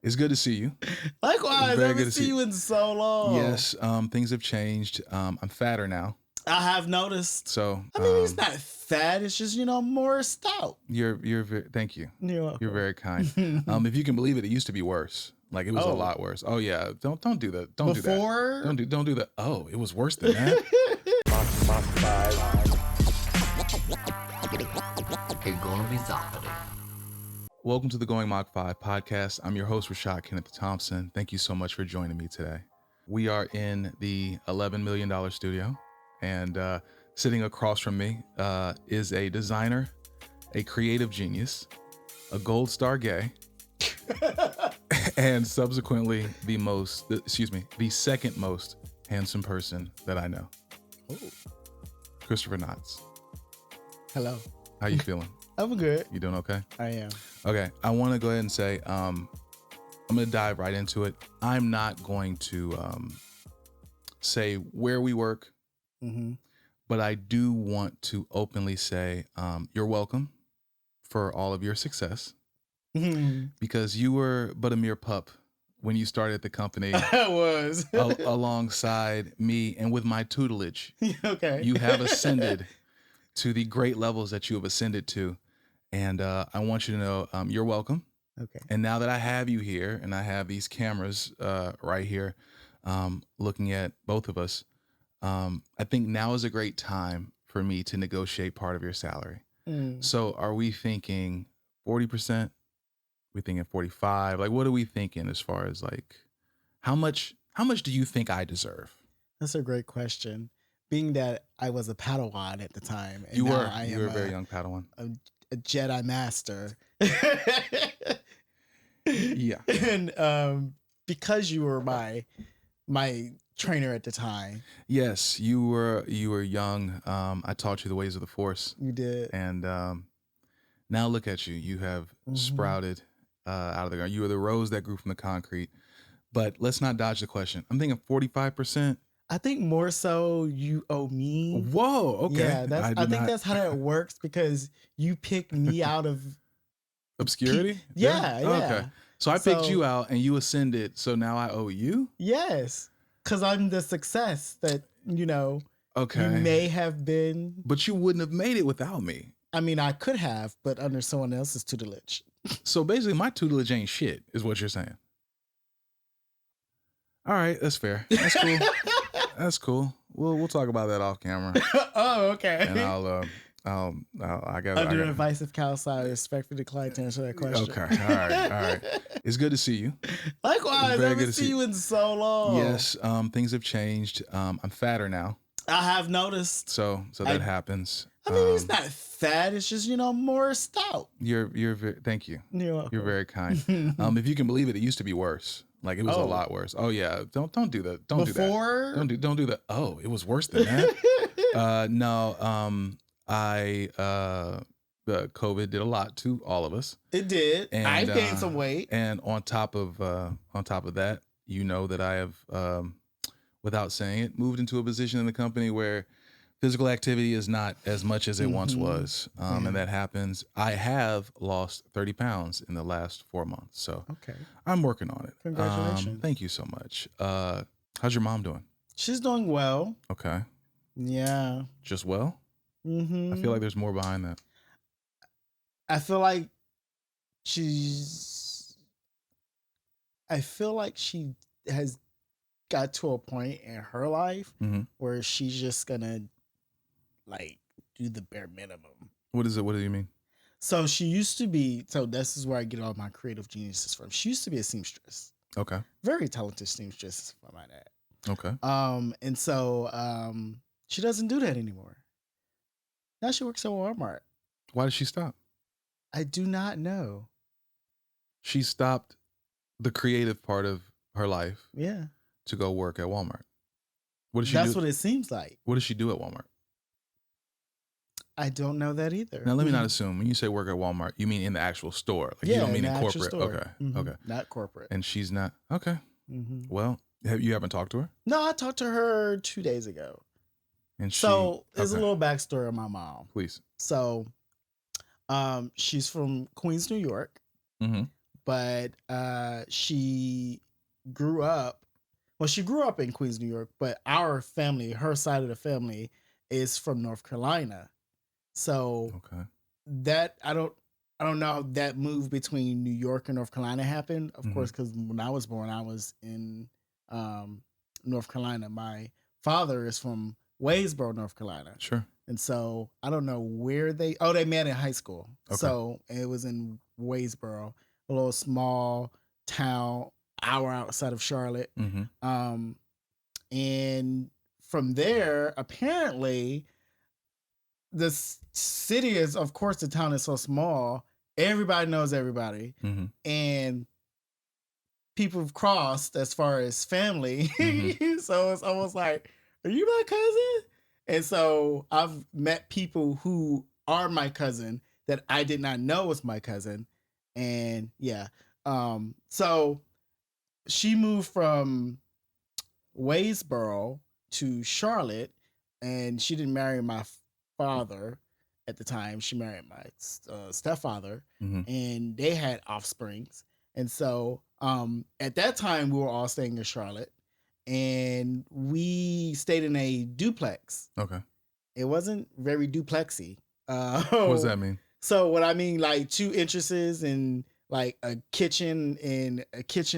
It's good to see you. Likewise, Very I good haven't to seen see you in so long. Yes, things have changed. I'm fatter now. I have noticed. So I mean, it's not fat. It's just, more stout. you're thank you. You're welcome. You're very kind. If you can believe it, it used to be worse. Like it was a lot worse. Oh yeah. Don't do that. Don't do that. Don't do that. Oh, it was worse than that. Welcome to the Going Mach 5 podcast. I'm your host, Rashad Kenneth Thompson. Thank you so much for joining me today. We are in the $11 million studio, and sitting across from me is a designer, a creative genius, a gold star gay, and subsequently the second most handsome person that I know. Oh. Christopher Knotts. Hello. How you feeling? I'm good. You doing okay? I am. Okay. I want to go ahead and say, I'm going to dive right into it. I'm not going to say where we work, but I do want to openly say you're welcome for all of your success because you were but a mere pup when you started the company. I was. Alongside me and with my tutelage. Okay. You have ascended to the great levels that you have ascended to. And I want you to know you're welcome. Okay. And now that I have you here and I have these cameras right here looking at both of us, I think now is a great time for me to negotiate part of your salary. So are we thinking 40%? We thinking 45? Like, what are we thinking as far as like, how much do you think I deserve? That's a great question. Being that I was a Padawan at the time. And you were a very young Padawan. A Jedi Master. Yeah. And because you were my trainer at the time. Yes, you were young. I taught you the ways of the Force. You did. And now look at you. You have sprouted out of the ground. You were the rose that grew from the concrete. But let's not dodge the question. I'm thinking 45%. I think more so you owe me. Whoa, okay. Yeah, I think that's how that works because you picked me out of obscurity. Yeah. Okay. So I picked you out and you ascended. So now I owe you? Yes, because I'm the success that Okay. you may have been. But you wouldn't have made it without me. I mean, I could have, but under someone else's tutelage. So basically, my tutelage ain't shit, is what you're saying. All right, that's fair. That's cool. That's cool. We'll talk about that off camera. Oh, okay. And I got under advice of counsel, I respectfully decline to answer that question. Okay. All right. It's good to see you. Likewise, I haven't seen you in so long. Yes. Things have changed. I'm fatter now. I have noticed. So that happens. I mean, it's not fat. It's just more stout. You're very, thank you. You're welcome. You're very kind. If you can believe it, it used to be worse. Like it was a lot worse. Oh yeah. Don't do that. Don't do that. Don't do that. Oh, it was worse than that. No. COVID did a lot to all of us. It did. And I gained some weight. And on top of that, you know that I have, without saying it, moved into a position in the company where physical activity is not as much as it once was. And that happens. I have lost 30 pounds in the last 4 months. So I'm working on it. Congratulations. Thank you so much. How's your mom doing? She's doing well. Okay. Yeah. Just well? I feel like there's more behind that. I feel like she has got to a point in her life where she's just gonna do the bare minimum. What is it? What do you mean? So she used to be. So this is where I get all my creative geniuses from. She used to be a seamstress. Okay. Very talented seamstress, if I might add. Okay. And so she doesn't do that anymore. Now she works at Walmart. Why did she stop? I do not know. She stopped the creative part of her life. Yeah. To go work at Walmart. What does she do? That's what it seems like. What does she do at Walmart? I don't know that either. Now, let me not assume. When you say work at Walmart, you mean in the actual store. Like, you don't mean in corporate. Store. Okay. Okay. Not corporate. And she's not. Okay. Well, you haven't talked to her? No, I talked to her 2 days ago. And there's a little backstory on my mom. Please. So she's from Queens, New York, but she grew up. Well, she grew up in Queens, New York, but our family, her side of the family, is from North Carolina. So Okay. that I don't know how that move between New York and North Carolina happened. Of course, because when I was born, I was in um, North Carolina. My father is from Waysboro, North Carolina. Sure. And so I don't know where they met in high school. Okay. So it was in Waysboro, a little small town, hour outside of Charlotte. And from there, apparently, the city is, of course, the town is so small. Everybody knows everybody, and people have crossed as far as family. So it's almost like, are you my cousin? And so I've met people who are my cousin that I did not know was my cousin. And yeah. So she moved from Waysboro to Charlotte, and she didn't marry my father at the time. She married my stepfather, and they had offsprings. And so at that time, we were all staying in Charlotte, and we stayed in a duplex. Okay. It wasn't very duplexy. What does that mean? So what I mean, like 2 entrances and like a kitchen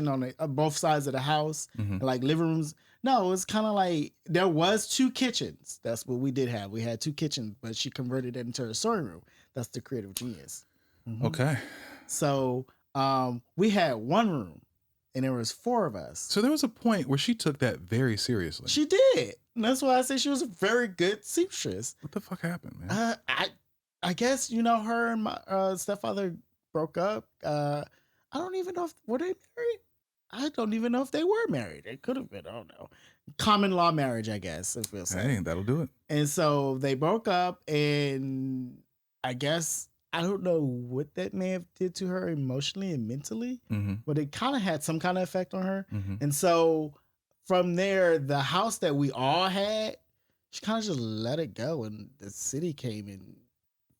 on both sides of the house, and like living rooms. No, it was kind of like there was 2 kitchens. That's what we did have. We had 2 kitchens, but she converted it into a sewing room. That's the creative genius. Okay. So we had 1 room, and there was 4 of us. So there was a point where she took that very seriously. She did. And that's why I say she was a very good seamstress. What the fuck happened, man? I guess, her and my stepfather broke up. I don't even know if were they married. I don't even know if they were married. They could have been. I don't know. Common law marriage, I guess, if we'll say. Hey, that'll do it. And so they broke up, and I guess I don't know what that may have did to her emotionally and mentally, but it kind of had some kind of effect on her. And so from there, the house that we all had, she kind of just let it go, and the city came and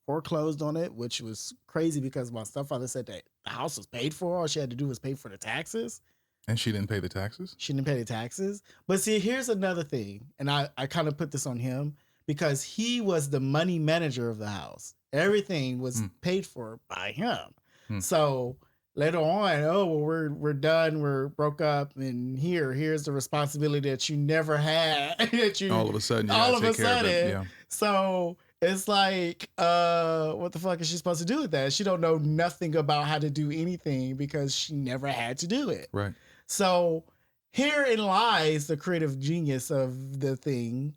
foreclosed on it, which was crazy because my stepfather said that the house was paid for. All she had to do was pay for the taxes. And she didn't pay the taxes? She didn't pay the taxes. But see, here's another thing. And I kind of put this on him because he was the money manager of the house. Everything was paid for by him. So later on, we're done. We're broke up. And here's the responsibility that you never had. That you all of a sudden, you all gotta of take a care of sudden. it. Yeah. So it's like, what the fuck is she supposed to do with that? She don't know nothing about how to do anything because she never had to do it. Right. So herein lies the creative genius of the thing.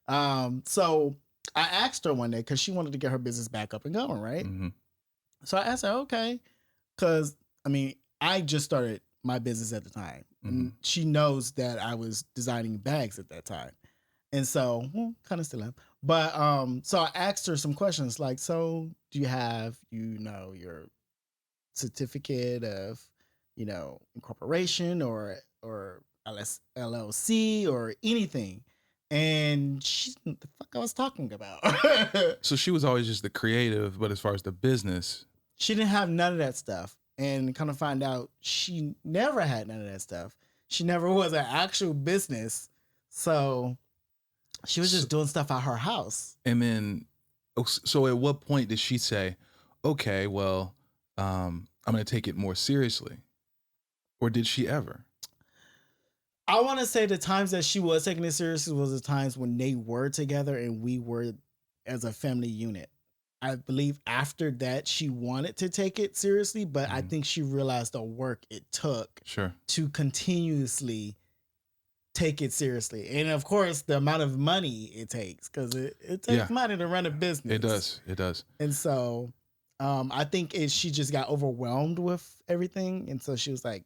So I asked her one day because she wanted to get her business back up and going, right? So I asked her, okay, because I mean, I just started my business at the time. And she knows that I was designing bags at that time. And so, kind of still am. But so I asked her some questions like, so do you have, your certificate of, incorporation or LLC or anything? And she didn't know the fuck I was talking about. So she was always just the creative, but as far as the business, she didn't have none of that stuff. And kind of find out she never had none of that stuff. She never was an actual business. So she was just doing stuff at her house. And then, so at what point did she say, okay, well, I'm going to take it more seriously? Or did she ever? I want to say the times that she was taking it seriously was the times when they were together and we were as a family unit. I believe after that, she wanted to take it seriously, but I think she realized the work it took to continuously take it seriously. And of course, the amount of money it takes, because it takes money to run a business. It does. And so I think she just got overwhelmed with everything. And so she was like,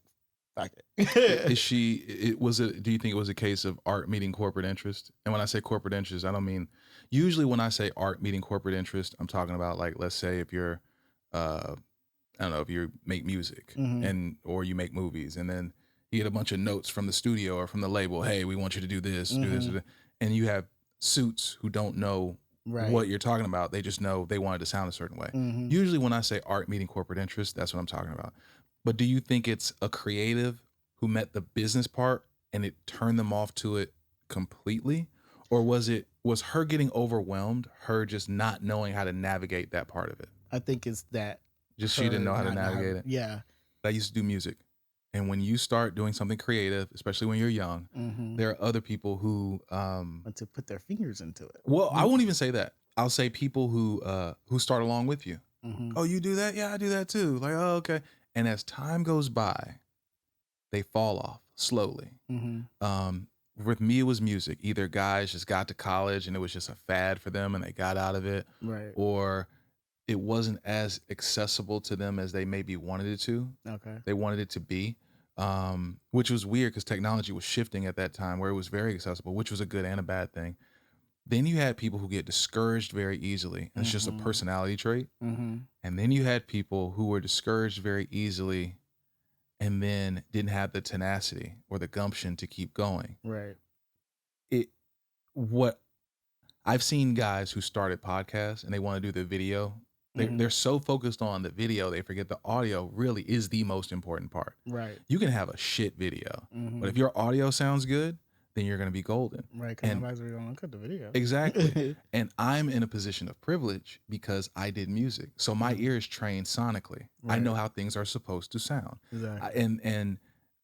fuck it. Do you think it was a case of art meeting corporate interest? And when I say corporate interest, I don't mean, usually when I say art meeting corporate interest, I'm talking about, like, let's say if you're, I don't know, if you make music or you make movies, and then you get a bunch of notes from the studio or from the label. Hey, we want you to do this, do this, and you have suits who don't know what you're talking about. They just know they want it to sound a certain way. Usually when I say art meeting corporate interest, that's what I'm talking about. But do you think it's a creative who met the business part and it turned them off to it completely? Or was her getting overwhelmed, her just not knowing how to navigate that part of it? I think it's that. Just she didn't know how to navigate it. Yeah. I used to do music. And when you start doing something creative, especially when you're young, there are other people who want to put their fingers into it. Well, I won't even say that. I'll say people who start along with you. Oh, you do that? Yeah, I do that too. Like, oh, okay. And as time goes by, they fall off slowly. With me, it was music. Either guys just got to college and it was just a fad for them and they got out of it. Right. Or it wasn't as accessible to them as they maybe wanted it to. Okay. They wanted it to be, which was weird because technology was shifting at that time where it was very accessible, which was a good and a bad thing. Then you had people who get discouraged very easily. And it's just a personality trait. And then you had people who were discouraged very easily and then didn't have the tenacity or the gumption to keep going. Right. What I've seen guys who started podcasts and they want to do the video. They're so focused on the video, they forget the audio really is the most important part. Right. You can have a shit video, but if your audio sounds good, then you're going to be golden. Right, because nobody's really going to cut the video. Exactly. And I'm in a position of privilege because I did music. So my ear is trained sonically. Right. I know how things are supposed to sound. Exactly. And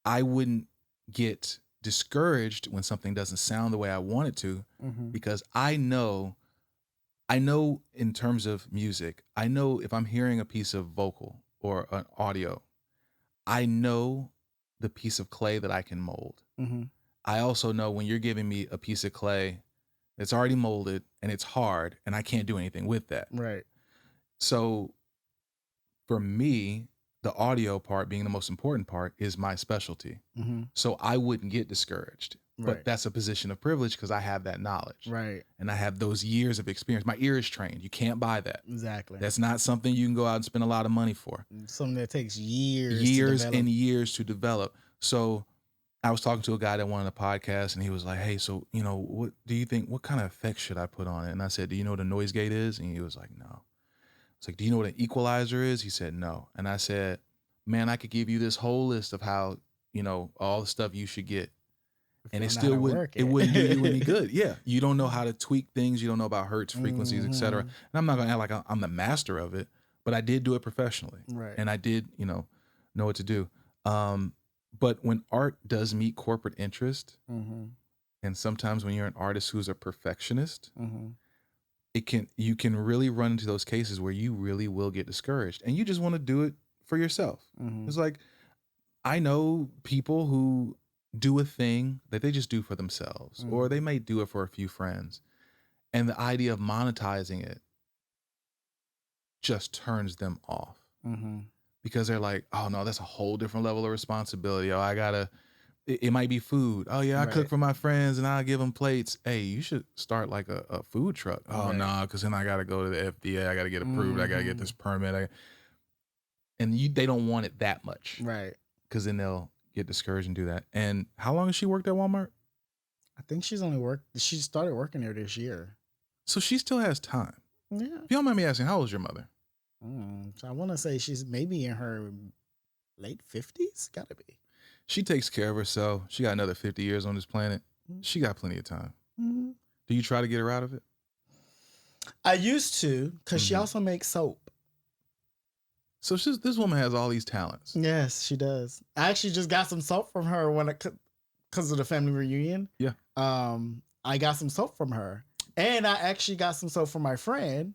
I wouldn't get discouraged when something doesn't sound the way I want it to because I know in terms of music, I know if I'm hearing a piece of vocal or an audio, I know the piece of clay that I can mold. I also know when you're giving me a piece of clay that's already molded and it's hard and I can't do anything with that. Right. So for me, the audio part being the most important part is my specialty. So I wouldn't get discouraged. But that's a position of privilege because I have that knowledge. Right. And I have those years of experience. My ear is trained. You can't buy that. Exactly. That's not something you can go out and spend a lot of money for. Something that takes years and years to develop. So I was talking to a guy that wanted a podcast and he was like, hey, so, what do you think, what kind of effects should I put on it? And I said, do you know what a noise gate is? And he was like, no. It's like, do you know what an equalizer is? He said, no. And I said, man, I could give you this whole list of how, all the stuff you should get. And it still wouldn't do you any good. Yeah. You don't know how to tweak things. You don't know about hertz, frequencies, etc. And I'm not going to act like I'm the master of it, but I did do it professionally. Right. And I did, know what to do. But when art does meet corporate interest, and sometimes when you're an artist who's a perfectionist, you can really run into those cases where you really will get discouraged and you just want to do it for yourself. It's like, I know people who do a thing that they just do for themselves, or they may do it for a few friends. And the idea of monetizing it just turns them off because they're like, oh no, that's a whole different level of responsibility. Oh, it might be food. Oh yeah, I cook for my friends and I'll give them plates. Hey, you should start like a food truck. Oh no, because then I got to go to the FDA. I got to get approved. I got to get this permit. And they don't want it that much. Right. Because then they'll get discouraged and do that. And how long has she worked at Walmart? I think she started working there this year. So she still has time. Yeah. If you don't mind me asking, how old is your mother? So I want to say she's maybe in her late 50s. Gotta be. She takes care of herself. She got another 50 years on this planet. She got plenty of time. Do you try to get her out of it? I used to, because she also makes soap. So this woman has all these talents. Yes, she does. I actually just got some soap from her because of the family reunion. Yeah. I got some soap from her. And I actually got some soap from my friend.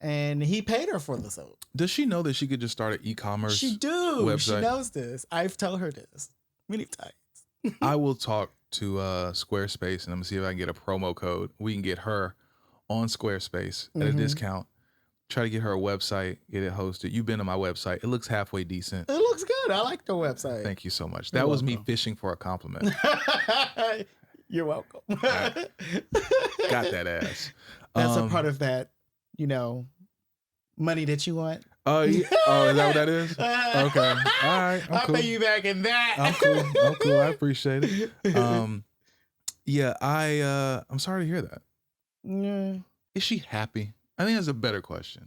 And he paid her for the soap. Does she know that she could just start an e-commerce website? She knows this. I've told her this many times. I will talk to Squarespace and I'm going to see if I can get a promo code. We can get her on Squarespace at a discount. Try to get her a website, get it hosted. You've been to my website. It looks halfway decent. It looks good. I like the website. Thank you so much. That was me fishing for a compliment. You're welcome. Got that ass. That's a part of that, money that you want. Oh, yeah. Oh, is that what that is? Okay. All right. I'll pay you back in that. I'm cool. I appreciate it. Yeah, I'm sorry to hear that. Yeah. Is she happy? I think that's a better question.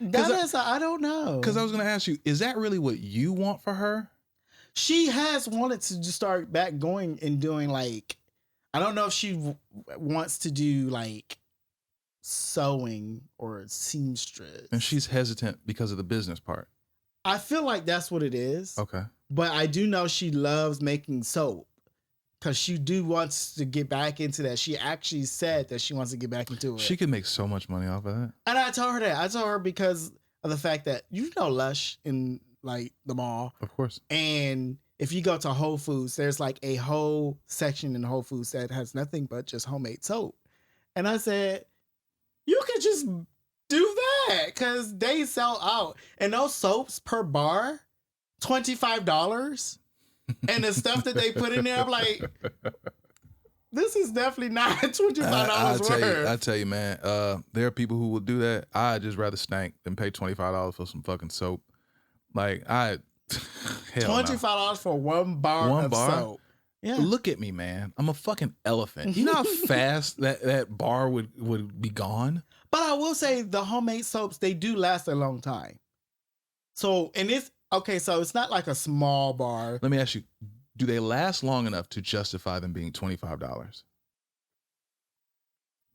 I don't know. Because I was going to ask you, is that really what you want for her? She has wanted to just start back going and doing like, I don't know if she wants to do like sewing or seamstress. And she's hesitant because of the business part. I feel like that's what it is. Okay. But I do know she loves making soap because she wants to get back into that. She actually said that she wants to get back into it. She could make so much money off of that. And I told her that. I told her because of the fact that Lush in like the mall. Of course. And if you go to Whole Foods, there's like a whole section in Whole Foods that has nothing but just homemade soap. And I said, you could just do that because they sell out. And those soaps per bar, $25. And the stuff that they put in there, I'm like, this is definitely not $25 worth. I tell you, man, there are people who will do that. I'd just rather stank than pay $25 for some fucking soap. Like, $25 for one bar of soap. Yeah. Look at me, man. I'm a fucking elephant. You know how fast that bar would be gone? But I will say the homemade soaps, they do last a long time. So, and it's, okay, so it's not like a small bar. Let me ask you, do they last long enough to justify them being $25?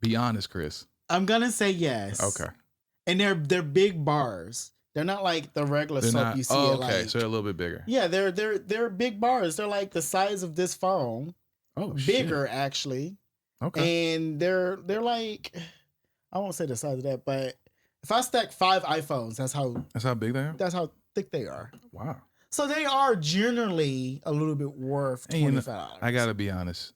Be honest, Chris. I'm going to say yes. Okay. And they're big bars. They're not like the regular soap you see. Oh, okay. Like, so they're a little bit bigger. Yeah, they're big bars. They're like the size of this phone. Oh, bigger, shit. Actually. Okay. And they're like, I won't say the size of that, but if I stack 5 iPhones, that's how big they are? That's how thick they are. Wow. So they are generally a little bit worth $25. I gotta be honest.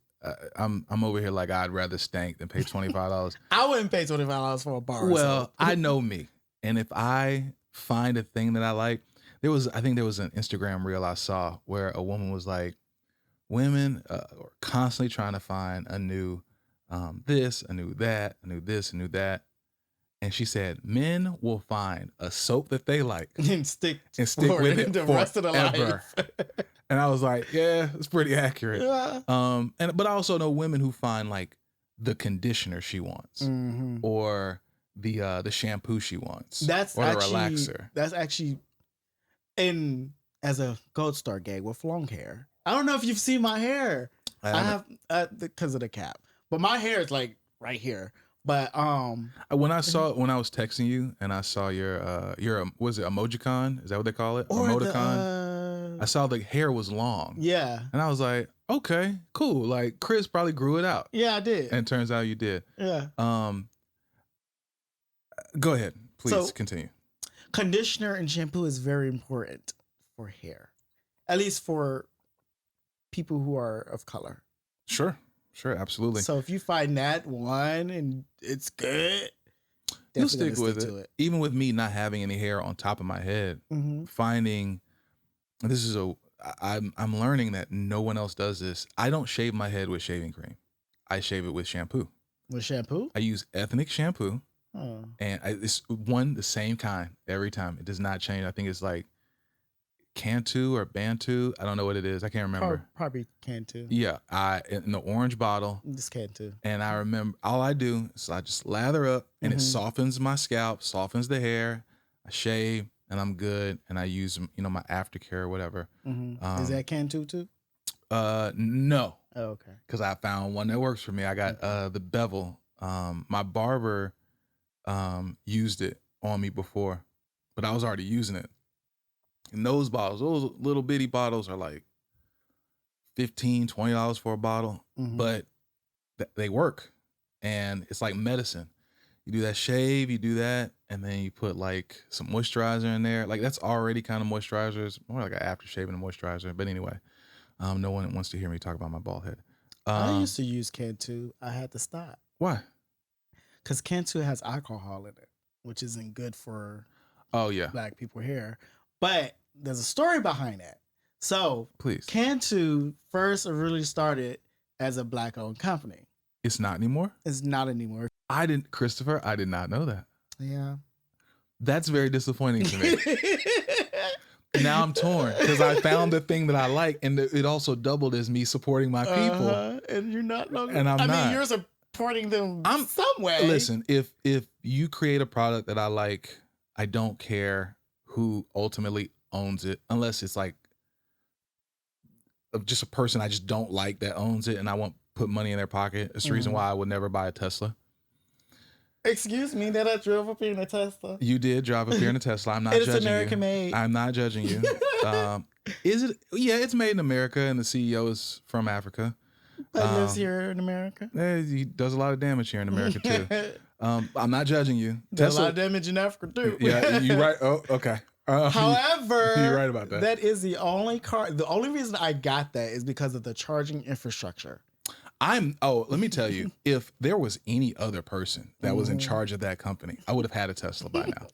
I'm over here like I'd rather stank than pay $25. I wouldn't pay $25 for a bar. Well, I know me, and if I find a thing that I like, I think there was an Instagram reel I saw where a woman was like, women are constantly trying to find a new this, a new that, a new this, a new that. And she said, men will find a soap that they like and stick with it the rest of the life. And I was like, yeah, it's pretty accurate. Yeah. But I also know women who find like the conditioner she wants, mm-hmm. or the shampoo she wants, or the relaxer. That's actually, and as a Gold Star gay with long hair, I don't know if you've seen my hair. I have because of the cap, but my hair is like right here. But when I was texting you and I saw your was it emojicon? Is that what they call it? Or emoticon. I saw the hair was long. Yeah. And I was like, okay, cool. Like Chris probably grew it out. Yeah, I did. And it turns out you did. Yeah. Go ahead, please continue. Conditioner and shampoo is very important for hair, at least for people who are of color. Sure, absolutely. So if you find that one and it's good, you'll stick with it. Even with me not having any hair on top of my head, mm-hmm. finding I'm learning that no one else does this. I don't shave my head with shaving cream. I shave it with shampoo. With shampoo? I use ethnic shampoo. Oh. And it's the same kind every time. It does not change. I think it's like Cantu or Bantu. I don't know what it is. I can't remember. Probably Cantu. Yeah. In the orange bottle. This Cantu. And I remember all I do is I just lather up and mm-hmm. it softens my scalp, softens the hair. I shave and I'm good. And I use, my aftercare or whatever. Mm-hmm. Is that Cantu too? No. Oh, okay. Because I found one that works for me. I got the bevel. My barber used it on me before, but I was already using it. And those little bitty bottles are like $15, $20 for a bottle, mm-hmm. but they work. And it's like medicine. You do that shave, you do that, and then you put like some moisturizer in there. Like that's already kind of moisturizer. It's more like an aftershave and a moisturizer. But anyway, no one wants to hear me talk about my bald head. I used to use Cantu. I had to stop. Why? Because Cantu has alcohol in it, which isn't good for Black people hair. But there's a story behind that. So, please. Cantu first really started as a Black-owned company. It's not anymore? It's not anymore. Christopher, I did not know that. Yeah. That's very disappointing to me. Now I'm torn because I found the thing that I like, and it also doubled as me supporting my people. And you're not. And I'm not. I mean, you're supporting them some way. Listen, if you create a product that I like, I don't care who ultimately owns it, unless it's like just a person I just don't like that owns it and I won't put money in their pocket. It's the reason why I would never buy a Tesla. Excuse me, that I drove up here in a Tesla. You did drive up here in a Tesla. I'm not judging you. It's American made. I'm not judging you. Is it? Yeah, it's made in America and the CEO is from Africa. But lives here in America. He does a lot of damage here in America too. I'm not judging you. There's a lot of damage in Africa too. Yeah, you're right. Oh, okay. However, you're right about that. That is the only car. The only reason I got that is because of the charging infrastructure. Let me tell you, if there was any other person that was in charge of that company, I would have had a Tesla by now.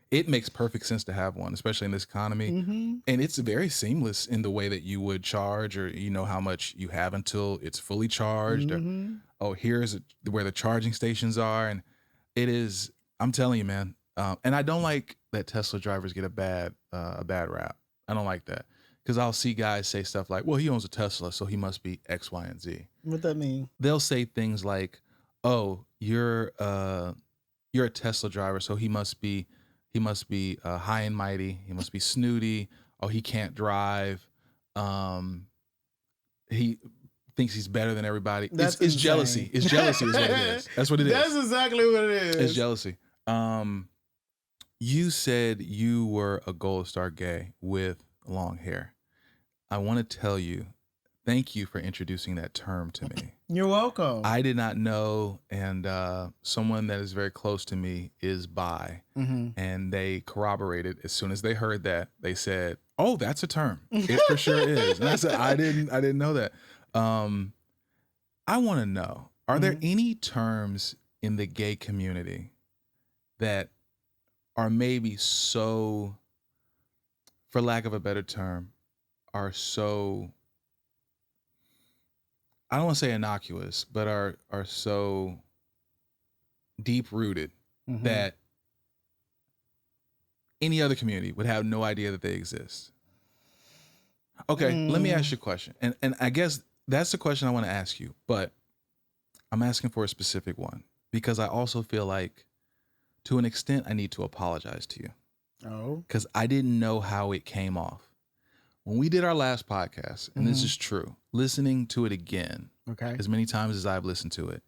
It makes perfect sense to have one, especially in this economy. And it's very seamless in the way that you would charge, or you know how much you have until it's fully charged. Or, here's where the charging stations are. And it is, I'm telling you, man. And I don't like that Tesla drivers get a bad rap. I don't like that. Because I'll see guys say stuff like, well, he owns a Tesla, so he must be X, Y, and Z. What that mean? They'll say things like, oh, you're a Tesla driver, so he must be high and mighty. He must be snooty. Oh, he can't drive. He thinks he's better than everybody. It's jealousy. It's jealousy is what it is. That's what it is. That's exactly what it is. It's jealousy. You said you were a Gold Star gay with long hair. I want to tell you, thank you for introducing that term to me. You're welcome. I did not know, and someone that is very close to me is bi, and they corroborated as soon as they heard that. They said, "Oh, that's a term. It for sure is." And I said, "I didn't know that." I want to know: are there any terms in the gay community that are maybe so, for lack of a better term, are so, I don't want to say innocuous, but are so deep rooted that any other community would have no idea that they exist? Okay, let me ask you a question. And I guess that's the question I want to ask you, but I'm asking for a specific one because I also feel like to an extent I need to apologize to you. Oh. Because I didn't know how it came off. When we did our last podcast, and this is true, listening to it again, as many times as I've listened to it,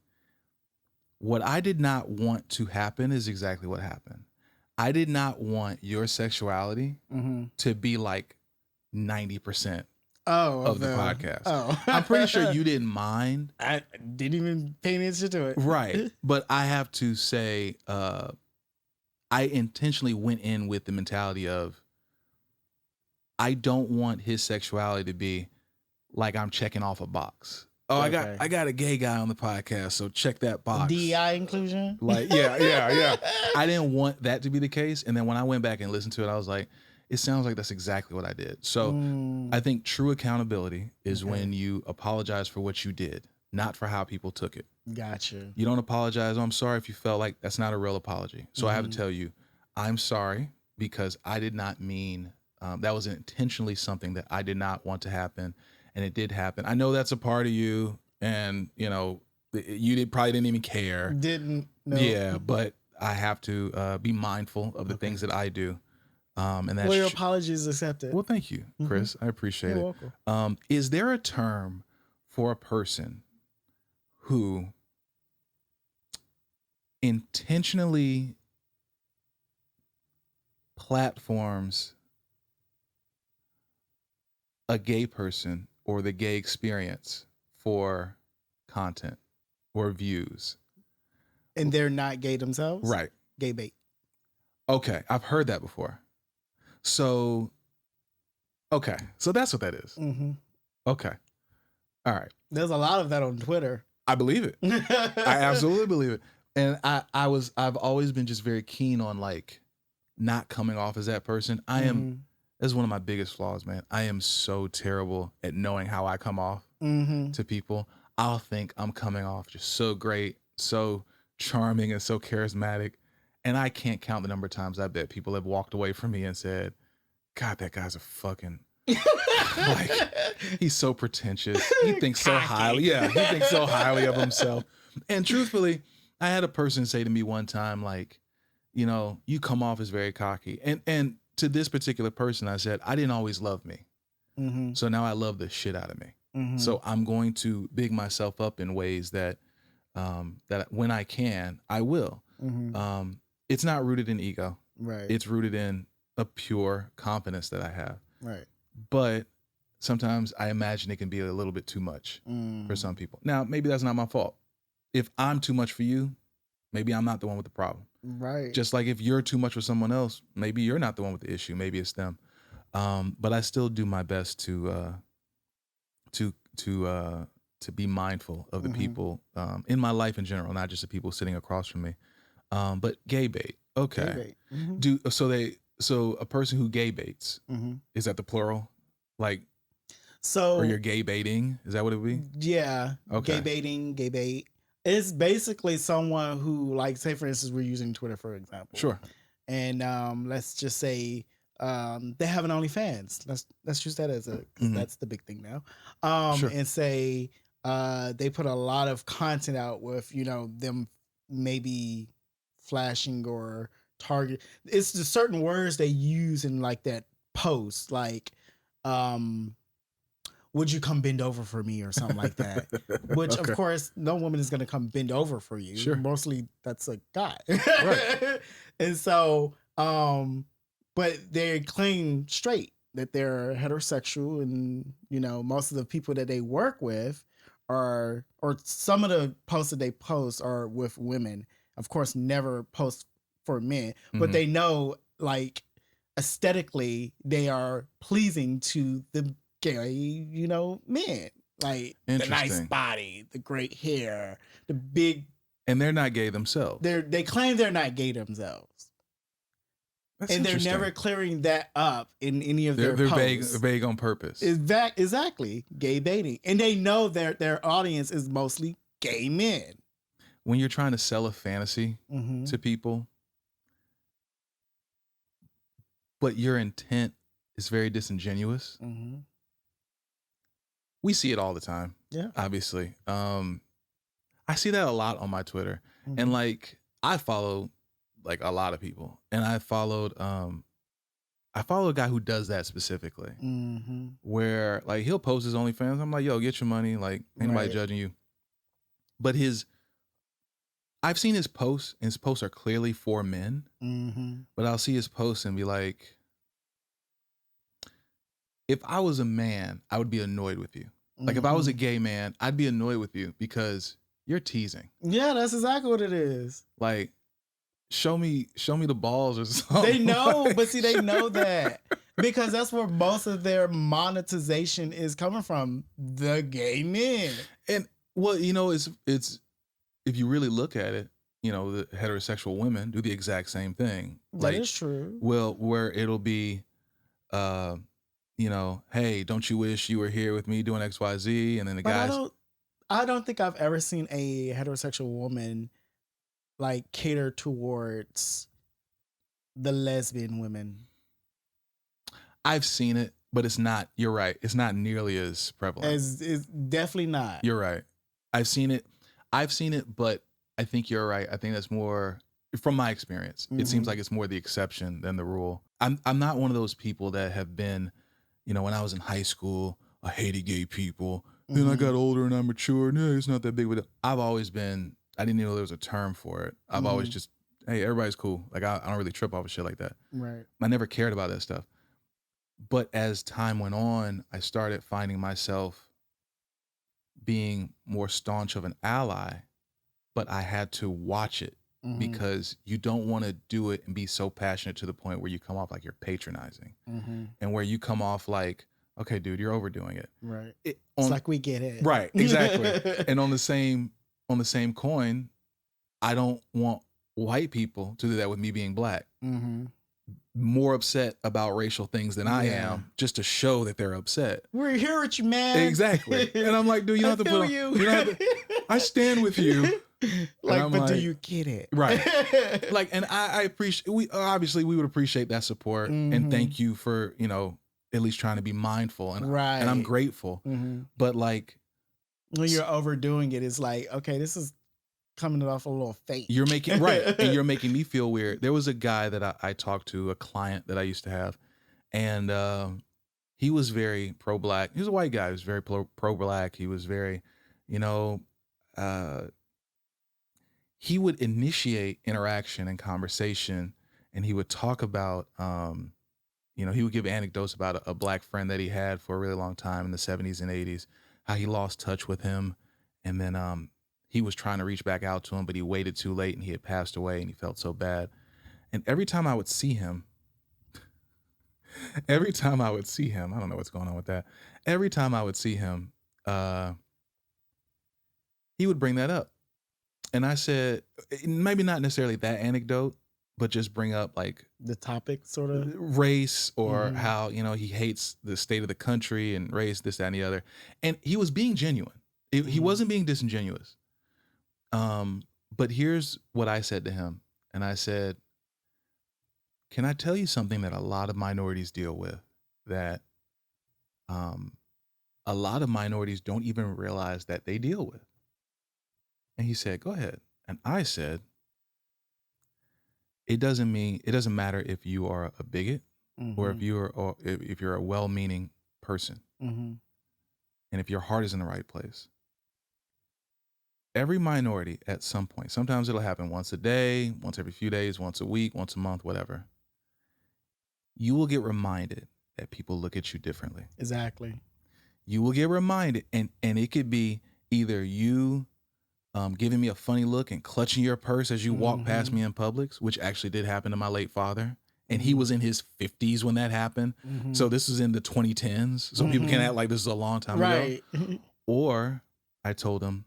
what I did not want to happen is exactly what happened. I did not want your sexuality to be like 90% of the podcast. Oh. I'm pretty sure you didn't mind. I didn't even pay attention to it. Right. But I have to say, I intentionally went in with the mentality of, I don't want his sexuality to be like I'm checking off a box. Oh, okay. I got a gay guy on the podcast, so check that box. DEI inclusion? Like, yeah. I didn't want that to be the case. And then when I went back and listened to it, I was like, it sounds like that's exactly what I did. So I think true accountability is when you apologize for what you did, not for how people took it. Gotcha. You don't apologize. Oh, I'm sorry if you felt like that's not a real apology. So I have to tell you, I'm sorry because I did not mean, that was intentionally something that I did not want to happen. And it did happen. I know that's a part of you and, you know, you probably didn't even care. Didn't know. Yeah, but I have to be mindful of the things that I do. And that's well, your apology is accepted. Well, thank you, Chris. I appreciate You're it. welcome. Is there a term for a person who intentionally platforms a gay person or the gay experience for content or views? And they're not gay themselves? Right. Gaybait. Okay, I've heard that before. So that's what that is. Okay. All right. There's a lot of that on Twitter. I believe it. I absolutely believe it. And I've always been just very keen on like not coming off as that person. That's one of my biggest flaws, man. I am so terrible at knowing how I come off to people. I'll think I'm coming off just so great, so charming and so charismatic. And I can't count the number of times I bet people have walked away from me and said, God, that guy's a fucking, like, he's so pretentious. He thinks so highly. Yeah, he thinks so highly of himself. And truthfully, I had a person say to me one time, like, you know, you come off as very cocky. And to this particular person, I said, I didn't always love me. Mm-hmm. So now I love the shit out of me. Mm-hmm. So I'm going to big myself up in ways that that when I can, I will. Mm-hmm. It's not rooted in ego. Right. It's rooted in a pure confidence that I have. Right. But sometimes I imagine it can be a little bit too much for some people. Now, maybe that's not my fault. If I'm too much for you, maybe I'm not the one with the problem. Right. Just like if you're too much for someone else, maybe you're not the one with the issue. Maybe it's them. But I still do my best to be mindful of the people in my life in general, not just the people sitting across from me. But gay bait, okay. Gay bait. So a person who gay baits, is that the plural? Like, so or you're gay baiting? Is that what it would be? Yeah. Okay. Gay baiting, gay bait. It's basically someone who, like, say for instance, we're using Twitter for example. Sure. And let's just say they have an OnlyFans. Let's use that as that's the big thing now. Sure. And say they put a lot of content out with, you know, them maybe flashing or target. It's the certain words they use in like that post, like would you come bend over for me or something like that? Which of course no woman is going to come bend over for you. Sure. Mostly that's a guy. Right. And so but they claim straight that they're heterosexual, and you know most of the people that they work with are, or some of the posts that they post are with women. Of course, never post for men, but they know like aesthetically they are pleasing to the gay, you know, men. Like the nice body, the great hair, the big. And they're not gay themselves. They claim they're not gay themselves. That's and they're never clearing that up in any of their posts. They're vague on purpose. Exactly. Gay baiting. And they know their audience is mostly gay men. When you're trying to sell a fantasy to people, but your intent is very disingenuous, we see it all the time. Yeah. Obviously. I see that a lot on my Twitter. And like, I follow like a lot of people, and I follow a guy who does that specifically, where like he'll post his OnlyFans. I'm like, yo, get your money. Like, ain't nobody judging you. But I've seen his posts, and his posts are clearly for men, but I'll see his posts and be like, if I was a man, I would be annoyed with you. Like if I was a gay man, I'd be annoyed with you because you're teasing. Yeah, that's exactly what it is. Like, show me the balls or something. They know, but see, they know that because that's where most of their monetization is coming from, the gay men. And well, you know, it's if you really look at it, you know, the heterosexual women do the exact same thing. That is true. Well, where it'll be, you know, hey, don't you wish you were here with me doing XYZ? And then the guys. I don't think I've ever seen a heterosexual woman like cater towards the lesbian women. I've seen it, but it's not, you're right, it's not nearly as prevalent. It's definitely not. You're right. I've seen it, but I think you're right. I think that's more, from my experience, it seems like it's more the exception than the rule. I'm not one of those people that have been, you know, when I was in high school, I hated gay people. Then I got older and I matured. No, it's not that big of a deal. I've always been, I didn't even know there was a term for it. I've always just, hey, everybody's cool. Like I don't really trip off of shit like that. Right. I never cared about that stuff. But as time went on, I started finding myself being more staunch of an ally, but I had to watch it because you don't want to do it and be so passionate to the point where you come off like you're patronizing and where you come off like, okay, dude, you're overdoing it. Right. It's like we get it. Right. Exactly. And on the same coin, I don't want white people to do that with me being black. More upset about racial things than I am, just to show that they're upset. We're here with you, man. Exactly. And I'm like, dude, you don't have to put you. You don't have to, I stand with you. Like, but do you get it? Right. Like, and I appreciate, we would appreciate that support and thank you for, you know, at least trying to be mindful, and and I'm grateful. But like, when you're overdoing it, it's like, okay, this is coming off a little fake. You're making right, and you're making me feel weird. There was a guy that I talked to, a client that I used to have, and he was very pro-black. He was a white guy. He was very pro-black. He was very, you know, he would initiate interaction and conversation, and he would talk about, you know, he would give anecdotes about a black friend that he had for a really long time in the 70s and 80s, how he lost touch with him, and then he was trying to reach back out to him, but he waited too late and he had passed away and he felt so bad. And every time I would see him, I don't know what's going on with that. Every time I would see him, he would bring that up. And I said, maybe not necessarily that anecdote, but just bring up like the topic sort of race or how, you know, he hates the state of the country and race, this, that, and the other. And he was being genuine. He wasn't being disingenuous. But here's what I said to him. And I said, can I tell you something that a lot of minorities deal with, that a lot of minorities don't even realize that they deal with? And he said, go ahead. And I said, it doesn't matter if you are a bigot or if you're a well-meaning person. And if your heart is in the right place. Every minority at some point, sometimes it'll happen once a day, once every few days, once a week, once a month, whatever. You will get reminded that people look at you differently. Exactly. You will get reminded, and it could be either you giving me a funny look and clutching your purse as you walk past me in Publix, which actually did happen to my late father. And he was in his 50s when that happened. So this is in the 2010s. So people can act like this is a long time ago. Or I told him,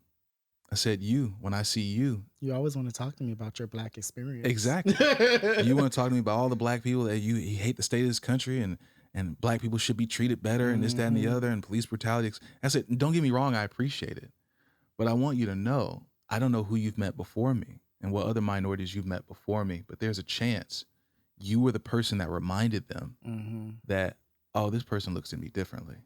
I said, when I see you. You always want to talk to me about your black experience. Exactly. You want to talk to me about all the black people that you hate the state of this country and black people should be treated better and this, that, and the other, and police brutality. I said, don't get me wrong, I appreciate it. But I want you to know, I don't know who you've met before me and what other minorities you've met before me, but there's a chance you were the person that reminded them that, oh, this person looks at me differently.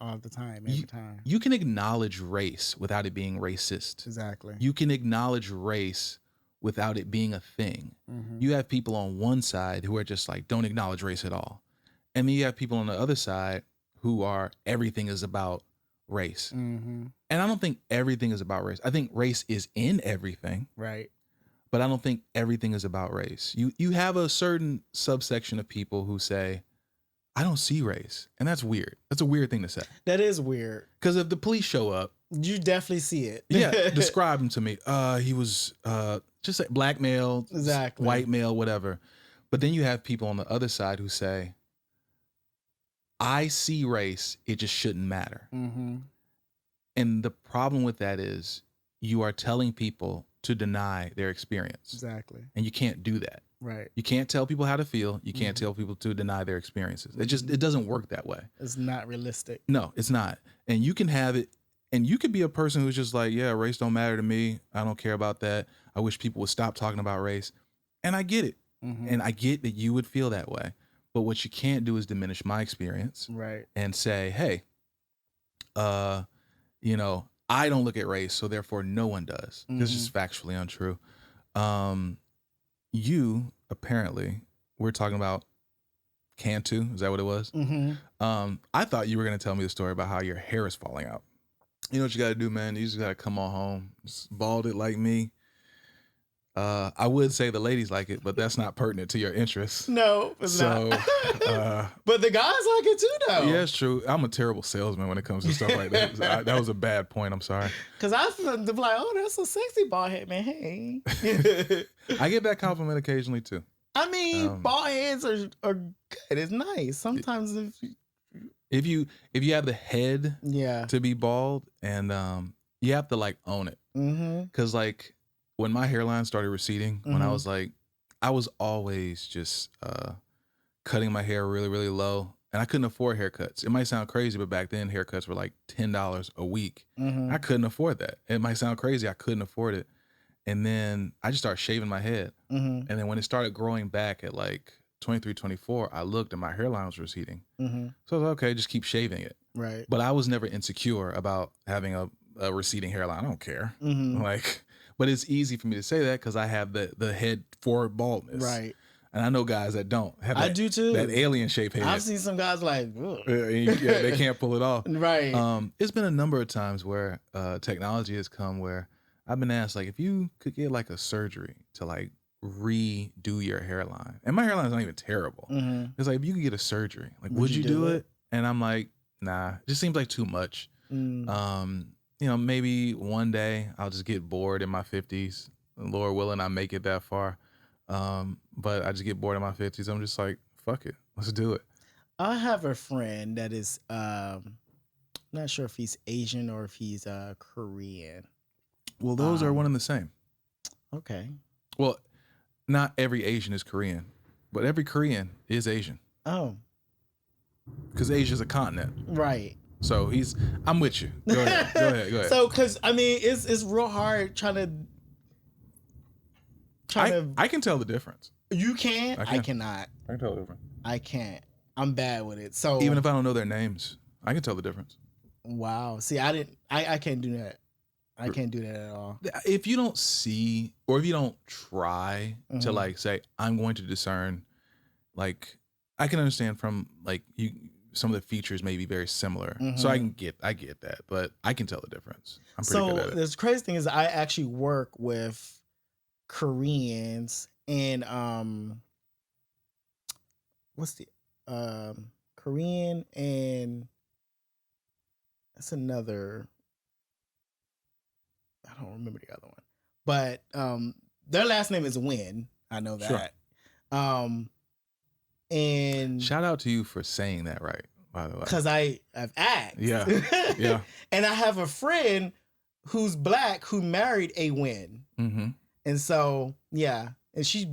All the time, every time. You can acknowledge race without it being racist. Exactly. You can acknowledge race without it being a thing. You have people on one side who are just like, don't acknowledge race at all. And then you have people on the other side who are, everything is about race. And I don't think everything is about race. I think race is in everything. Right. But I don't think everything is about race. You have a certain subsection of people who say, I don't see race. And that's weird. That's a weird thing to say. That is weird. Because if the police show up. You definitely see it. Yeah. Describe him to me. He was just like black male, exactly, white male, whatever. But then you have people on the other side who say, I see race. It just shouldn't matter. And the problem with that is you are telling people to deny their experience. Exactly. And you can't do that. Right. You can't tell people how to feel. You can't tell people to deny their experiences. It doesn't work that way. It's not realistic. No, it's not. And you can have it, and you could be a person who's just like, yeah, race don't matter to me. I don't care about that. I wish people would stop talking about race. And I get it. And I get that you would feel that way. But what you can't do is diminish my experience. Right. And say, hey, you know, I don't look at race, so therefore no one does. This is factually untrue. You apparently, we're talking about Cantu. Is that what it was? I thought you were going to tell me the story about how your hair is falling out. You know what you got to do, man? You just got to come on home, just bald it like me. I would say the ladies like it, but that's not pertinent to your interests. No, it's not. But the guys like it too, though. Yeah, it's true. I'm a terrible salesman when it comes to stuff like that. That was a bad point. I'm sorry. Because I feel like, oh, that's a sexy bald head, man. Hey. I get that compliment occasionally too. I mean, bald heads are good. It's nice. Sometimes if you have the head to be bald, and you have to like own it. Because like when my hairline started receding, when I was like, I was always just cutting my hair really, really low. And I couldn't afford haircuts. It might sound crazy, but back then haircuts were like $10 a week. I couldn't afford that. It might sound crazy. I couldn't afford it. And then I just started shaving my head. And then when it started growing back at like 23, 24, I looked and my hairline was receding. So I was like, okay, just keep shaving it. Right. But I was never insecure about having a receding hairline. I don't care. Like, But it's easy for me to say that because I have the head forward baldness. Right. And I know guys that don't have that. I do too. That alien shape head. I've seen some guys like, they can't pull it off. Right. It's been a number of times where technology has come where I've been asked, like, if you could get like a surgery to like redo your hairline, and my hairline's not even terrible. It's like, if you could get a surgery, like, would you do it? And I'm like, nah, it just seems like too much. You know, maybe one day I'll just get bored in my 50s. Lord willing, I make it that far. But I just get bored in my 50s. I'm just like, fuck it, let's do it. I have a friend that is not sure if he's Asian or if he's Korean. Well, those are one and the same. Okay. Well, not every Asian is Korean, but every Korean is Asian. Oh. Because Asia's a continent. Right. So I'm with you. Go ahead. Go ahead. So, because, I mean, it's real hard trying to. I can tell the difference. You can? I cannot. I can tell the difference. I can't. I'm bad with it. So even if I don't know their names, I can tell the difference. Wow. See, I can't do that. I can't do that at all. If you don't see, or if you don't try to like say, I'm going to discern, like, I can understand from like some of the features may be very similar. So I get that, but I can tell the difference. I'm pretty good at it. The crazy thing is I actually work with Koreans and what's the Korean and that's another, I don't remember the other one, but their last name is Win. I know that. Sure. And shout out to you for saying that right, by the way, because I've asked. Yeah. And I have a friend who's Black who married a Win. And so, yeah. And she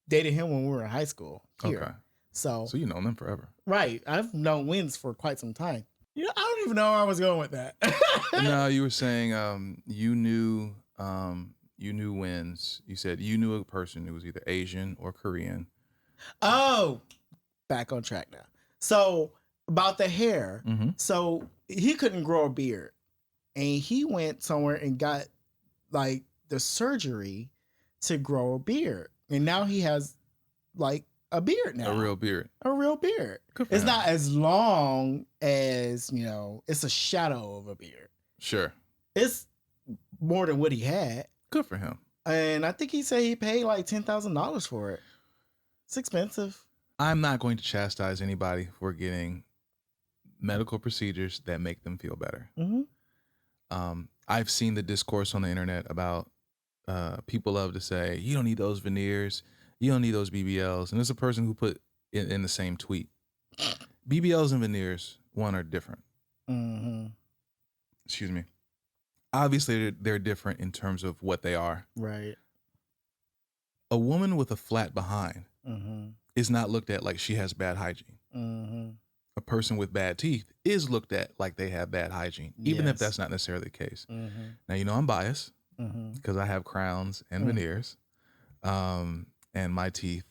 dated him when we were in high school here. Okay. So you've known them forever. Right. I've known Wins for quite some time. You know, I don't even know where I was going with that. No, you were saying you knew Wins. You said you knew a person who was either Asian or Korean. Oh, back on track now. So about the hair. So he couldn't grow a beard. And he went somewhere and got like the surgery to grow a beard. And now he has like a beard now. A real beard. It's not as long as, you know, it's a shadow of a beard. Sure. It's more than what he had. Good for him. And I think he said he paid like $10,000 for it. It's expensive. I'm not going to chastise anybody for getting medical procedures that make them feel better. I've seen the discourse on the internet about people love to say, you don't need those veneers, you don't need those BBLs. And there's a person who put in the same tweet, BBLs and veneers, one, are different. Excuse me. Obviously, they're different in terms of what they are. Right. A woman with a flat behind is not looked at like she has bad hygiene. A person with bad teeth is looked at like they have bad hygiene, even if that's not necessarily the case. Now, you know, I'm biased because I have crowns and veneers, and my teeth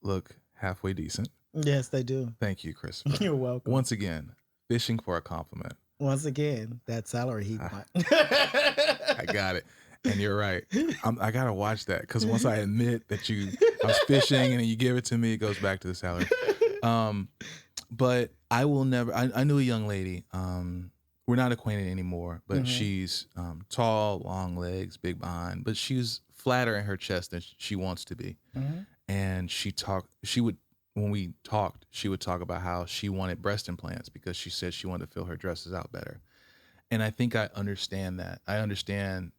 look halfway decent. Yes, they do. Thank you, Christopher. You're welcome. Once again, fishing for a compliment. Once again, that salary he got. I got it. And you're right. I got to watch that because once I admit that I was fishing and then you give it to me, it goes back to the salary. But I will never, I knew a young lady, we're not acquainted anymore, but she's tall, long legs, big behind, but she's flatter in her chest than she wants to be. And when we talked, she would talk about how she wanted breast implants because she said she wanted to fill her dresses out better. And I think I understand that. I understand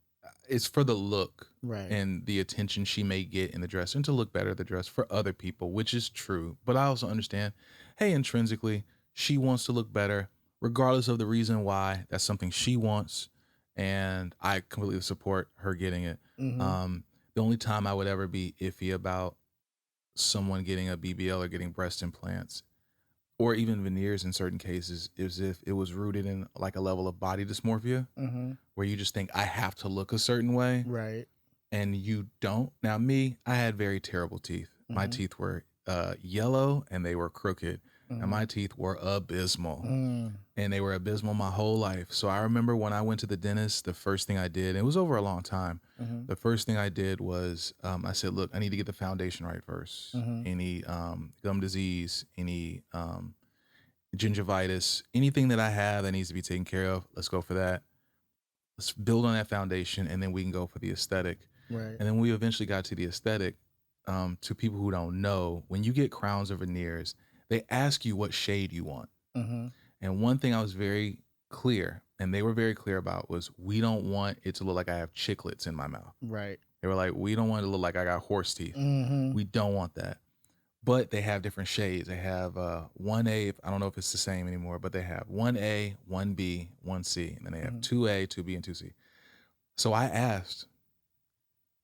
it's for the look and the attention she may get in the dress and to look better the dress for other people, which is true. But I also understand, hey, intrinsically, she wants to look better regardless of the reason why. That's something she wants. And I completely support her getting it. The only time I would ever be iffy about someone getting a BBL or getting breast implants or even veneers in certain cases is if it was rooted in like a level of body dysmorphia where you just think I have to look a certain way. Right. And you don't. Now me, I had very terrible teeth. My teeth were yellow and they were crooked. and my teeth were abysmal. And they were abysmal my whole life. So I remember when I went to the dentist, the first thing I did, it was over a long time. The first thing I did was I said, look, I need to get the foundation right first. Any gum disease, any gingivitis, anything that I have that needs to be taken care of, let's go for that. Let's build on that foundation, and then we can go for the aesthetic. Right. And then we eventually got to the aesthetic. To people who don't know, when you get crowns or veneers, they ask you what shade you want. And one thing I was very clear, and they were very clear about, was we don't want it to look like I have chiclets in my mouth. Right. They were like, we don't want it to look like I got horse teeth. We don't want that. But they have different shades. They have 1A, I don't know if it's the same anymore, but they have 1A, 1B, 1C, and then they have 2A, 2B, and 2C. So I asked,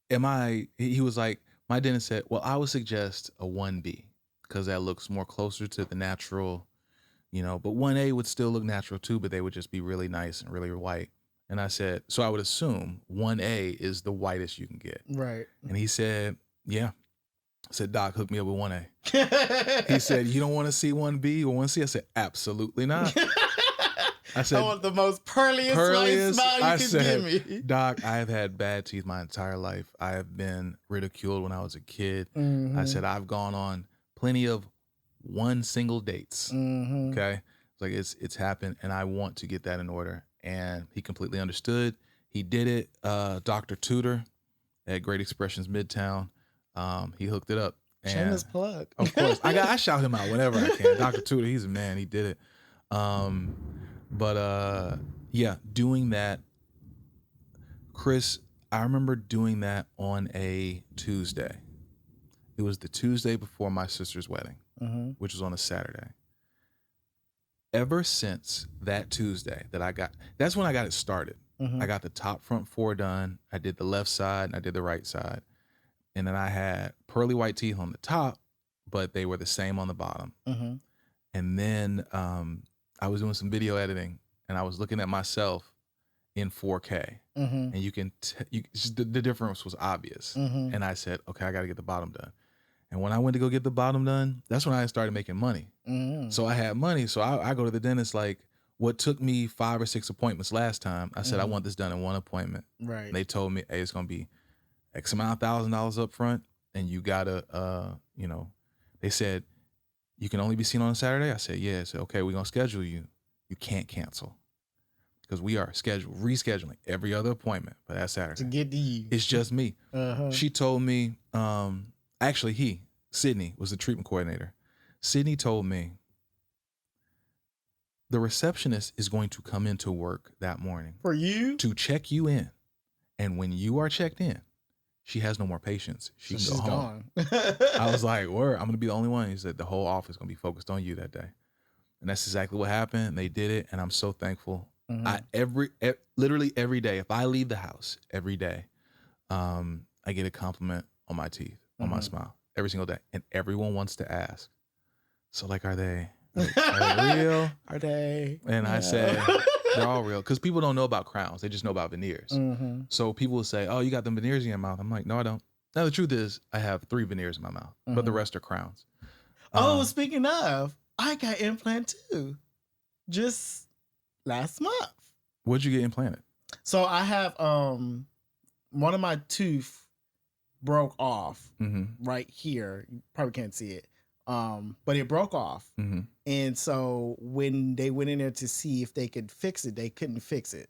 he was like, my dentist said, well, I would suggest a 1B because that looks more closer to the natural, but 1A would still look natural too, but they would just be really nice and really white. And I said, so I would assume 1A is the whitest you can get. Right. And he said, yeah. I said, Doc, hook me up with 1A. He said, you don't want to see 1B or 1C? I said, absolutely not. I said, I want the most pearliest white smile you can give me. Doc, I have had bad teeth my entire life. I have been ridiculed when I was a kid. I said, I've gone on plenty of one single dates. Okay. It's like it's happened, and I want to get that in order. And he completely understood. He did it. Dr. Tudor at Great Expressions Midtown. He hooked it up. Shameless plug. Of course. I shout him out whenever I can. Dr. Tudor, he's a man. He did it. But doing that, Chris, I remember doing that on a Tuesday. It was the Tuesday before my sister's wedding, which was on a Saturday. Ever since that Tuesday that's when I got it started. I got the top front 4 done. I did the left side and I did the right side. And then I had pearly white teeth on the top, but they were the same on the bottom. And then I was doing some video editing, and I was looking at myself in 4K, and you can the difference was obvious. And I said, okay, I got to get the bottom done. And when I went to go get the bottom done, that's when I started making money. So I had money. So I go to the dentist, like what took me 5 or 6 appointments last time. I said, I want this done in one appointment. Right. And they told me, hey, it's going to be X amount of $1,000 up front, and you gotta, they said, you can only be seen on a Saturday. I said, yeah. I said, okay, we're gonna schedule you. You can't cancel because we are rescheduling every other appointment, but that Saturday. To get to you. It's just me. She told me, actually Sydney was the treatment coordinator. Sydney told me the receptionist is going to come into work that morning. For you? To check you in. And when you are checked in, she has no more patience. She's gone. I was like, word, I'm going to be the only one. He said, the whole office is going to be focused on you that day. And that's exactly what happened. They did it. And I'm so thankful. Literally every day, if I leave the house every day, I get a compliment on my teeth, on my smile, every single day. And everyone wants to ask, so like, are they real? Are they? And I said, they're all real, because people don't know about crowns. They just know about veneers. So people will say, oh, you got them veneers in your mouth. I'm like, no, I don't. Now, the truth is, I have 3 veneers in my mouth, but the rest are crowns. Speaking of, I got implant too, just last month. What'd you get implanted? So I have one of my tooth broke off right here. You probably can't see it. But it broke off. And so when they went in there to see if they could fix it, they couldn't fix it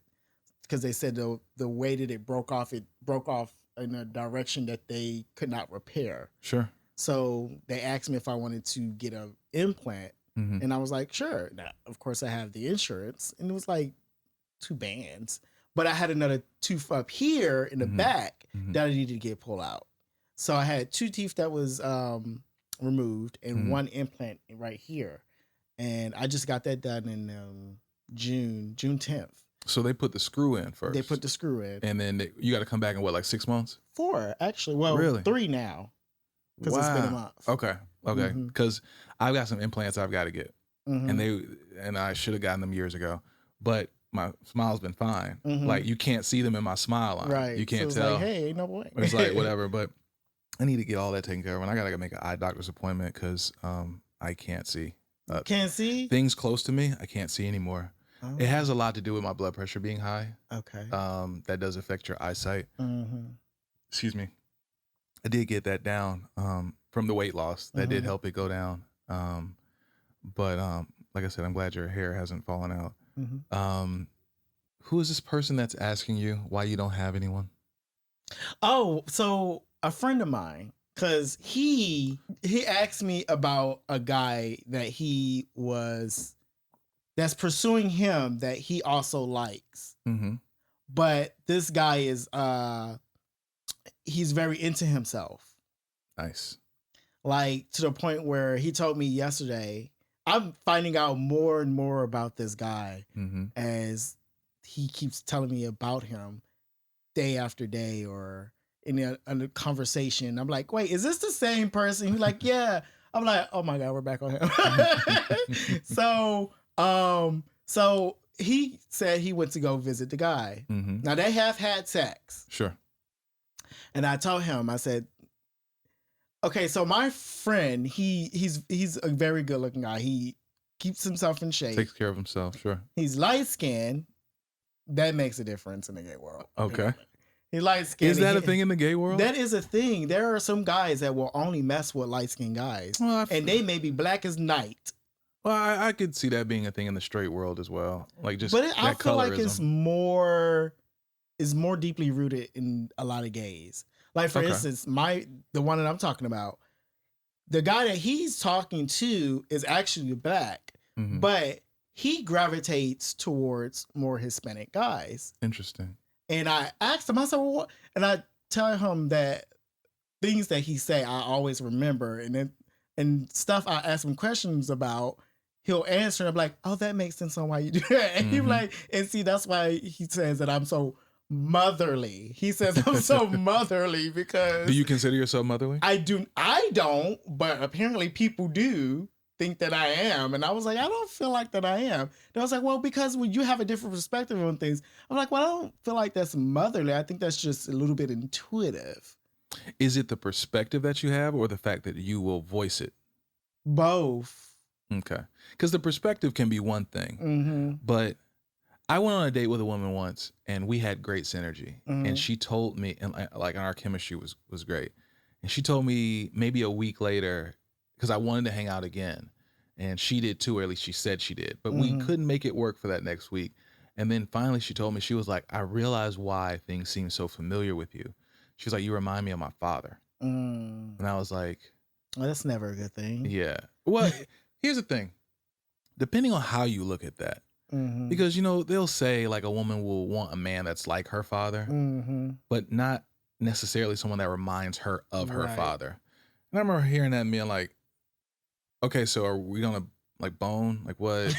because they said the way that it broke off in a direction that they could not repair. Sure. So they asked me if I wanted to get an implant, and I was like, sure. Now, of course, I have the insurance, and it was like 2 bands, but I had another tooth up here in the back that I needed to get pulled out. So I had 2 teeth that was removed and 1 implant right here, and I just got that done in June 10th. So they put the screw in first. They put the screw in, and then you got to come back in what, like 6 months? 4 actually. Well, really? 3 now because it's been a month. Okay, because I've got some implants I've got to get, and I should have gotten them years ago, but my smile's been fine. Like you can't see them in my smile line. Right. You can't tell. Like, hey, ain't no way. It's like whatever, but I need to get all that taken care of, and I gotta make an eye doctor's appointment because I can't see. Can't see? Things close to me, I can't see anymore. Oh. It has a lot to do with my blood pressure being high. Okay. That does affect your eyesight. Mm-hmm. Excuse me. I did get that down from the weight loss. That did help it go down. But like I said, I'm glad your hair hasn't fallen out. Mm-hmm. Who is this person that's asking you why you don't have anyone? Oh, so a friend of mine, because he asked me about a guy that that's pursuing him that he also likes. Mm-hmm. But this guy is he's very into himself. Nice. Like to the point where he told me yesterday, I'm finding out more and more about this guy as he keeps telling me about him day after day or in a conversation. I'm like, wait, is this the same person? He's like, yeah. I'm like, oh my God, we're back on him. So he said he went to go visit the guy. Now they have had sex. Sure. And I told him, I said, okay, so my friend, he's a very good looking guy. He keeps himself in shape. Takes care of himself, sure. He's light skinned. That makes a difference in the gay world. Okay. He's light skinned. Is that a thing in the gay world? That is a thing. There are some guys that will only mess with light skinned guys. Well, and they may be black as night. Well, I could see that being a thing in the straight world as well. Like just I feel colorism. like it's more deeply rooted in a lot of gays. Like for instance, the one that I'm talking about, the guy that he's talking to is actually black, but he gravitates towards more Hispanic guys. Interesting. And I asked him, I said, well, what? And I tell him that things that he say, I always remember. And stuff I ask him questions about, he'll answer. And I'm like, oh, that makes sense on why you do that. And he's like, and see, that's why he says that I'm so motherly. He says I'm so motherly because. Do you consider yourself motherly? I don't, but apparently people do think that I am. And I was like, I don't feel like that I am. And I was like, well, because when you have a different perspective on things, I'm like, well, I don't feel like that's motherly. I think that's just a little bit intuitive. Is it the perspective that you have or the fact that you will voice it? Both. Okay. Because the perspective can be one thing, but I went on a date with a woman once and we had great synergy. And she told me, and our chemistry was great. And she told me maybe a week later, because I wanted to hang out again. And she did too, or at least she said she did. But we couldn't make it work for that next week. And then finally she told me, she was like, I realized why things seem so familiar with you. She was like, you remind me of my father. And I was like, well, that's never a good thing. Yeah. Well, here's the thing. Depending on how you look at that, because, they'll say like a woman will want a man that's like her father, but not necessarily someone that reminds her of her father. And I remember hearing that and being like, okay, so are we gonna like bone? Like what?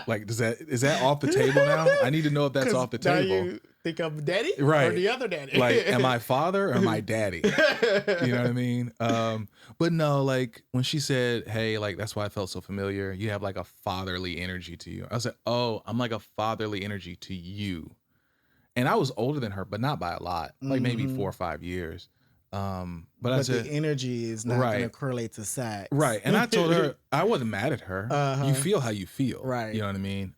Like is that off the table now? I need to know if that's off the table. Now you think I'm daddy, right? Or the other daddy? Like, am I father or am I daddy? You know what I mean? But no, like when she said, "Hey, like that's why I felt so familiar. You have like a fatherly energy to you." I was like, "Oh, I'm like a fatherly energy to you." And I was older than her, but not by a lot, like maybe 4 or 5 years. But I said, the energy is not going to correlate to sex. Right. And I told her, I wasn't mad at her. You feel how you feel. Right. You know what I mean?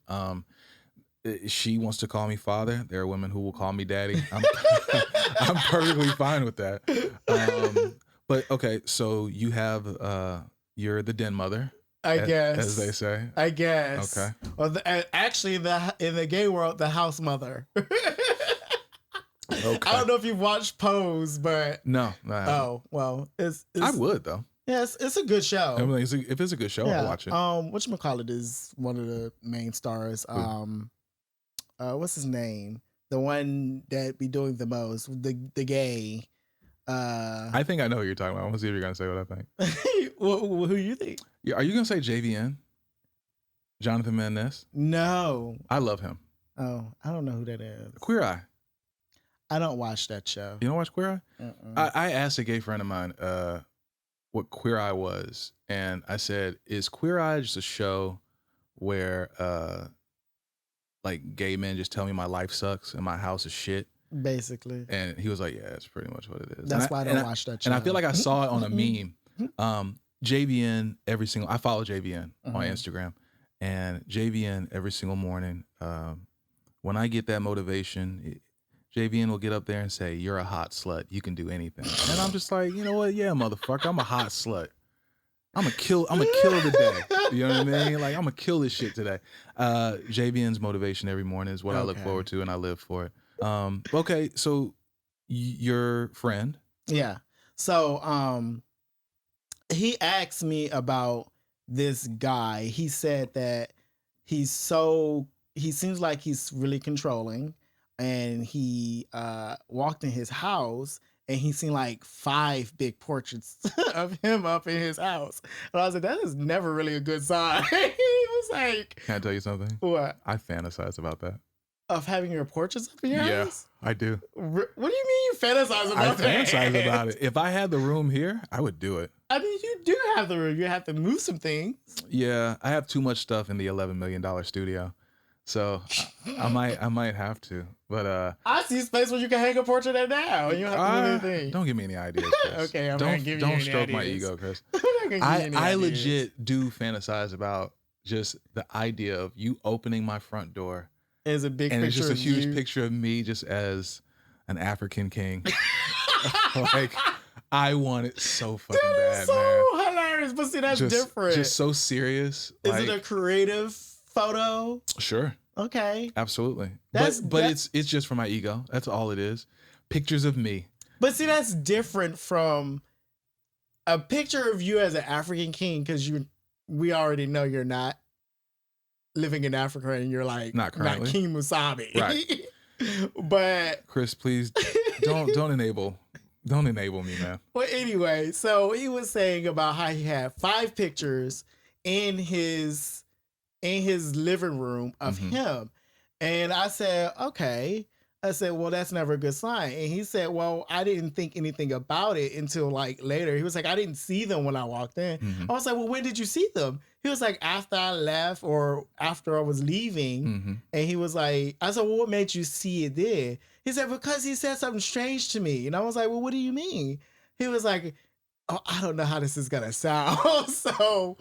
She wants to call me father. There are women who will call me daddy. I'm perfectly fine with that. But okay, so you have, you're the den mother. I guess. As they say. I guess. Okay. Or actually, in the gay world, the house mother. Okay. I don't know if you've watched Pose, but no. Oh well, it's I would though. Yeah, it's a good show. I mean, if it's a good show, I'll watch it. Whatchamacallit is one of the main stars. What's his name? The one that be doing the most, the gay. I think I know who you're talking about. I want to see if you're gonna say what I think. Who you think? Yeah, are you gonna say JVN? Jonathan Mendez? No, I love him. Oh, I don't know who that is. Queer Eye. I don't watch that show. You don't watch Queer Eye? I asked a gay friend of mine what Queer Eye was, and I said, "Is Queer Eye just a show where like gay men just tell me my life sucks and my house is shit?" Basically. And he was like, "Yeah, that's pretty much what it is." That's why I don't watch that show. And I feel like I saw it on a meme. JVN I follow JVN on Instagram, and JVN every single morning. When I get that motivation, JVN will get up there and say, "You're a hot slut. You can do anything." And I'm just like, you know what? Yeah, motherfucker, I'm a hot slut. I'm gonna kill the day. You know what I mean? Like, I'm gonna kill this shit today. JVN's motivation every morning is what I look forward to, and I live for it. Okay, so your friend. Yeah. So he asked me about this guy. He said that he seems like he's really controlling, and he walked in his house and he seen like 5 big portraits of him up in his house. And I was like, that is never really a good sign. He was like, can I tell you something? What? I fantasize about that. Of having your portraits up in your house? Yeah, I do. What do you mean you fantasize about that? I fantasize about it. If I had the room here, I would do it. I mean, you do have the room. You have to move some things. Yeah, I have too much stuff in the $11 million studio. So I might have to, but I see space where you can hang a portrait at now. You don't have to move anything. Don't give me any ideas, Chris. Okay, I'm not giving you any stroke ideas. my ego, Chris. I legit do fantasize about just the idea of you opening my front door. It's a big and picture. It's just a huge picture of me just as an African king. Like, I want it so fucking bad, so man. Hilarious, but see, that's different. Just so serious. Is it a creative photo? Sure. Okay. Absolutely. But it's just for my ego. That's all it is. Pictures of me. But see, that's different from a picture of you as an African king, because we already know you're not living in Africa and you're like not King Musabi. Right. But Chris, please don't enable me, man. Well, anyway, so he was saying about how he had 5 pictures in his living room of him. And I said, okay. I said, well, that's never a good sign. And he said, well, I didn't think anything about it until like later. He was like, I didn't see them when I walked in. I was like, well, when did you see them? He was like, after I left or after I was leaving. And he was like, I said, well, what made you see it there? He said, because he said something strange to me. And I was like, well, what do you mean? He was like, oh, I don't know how this is going to sound. So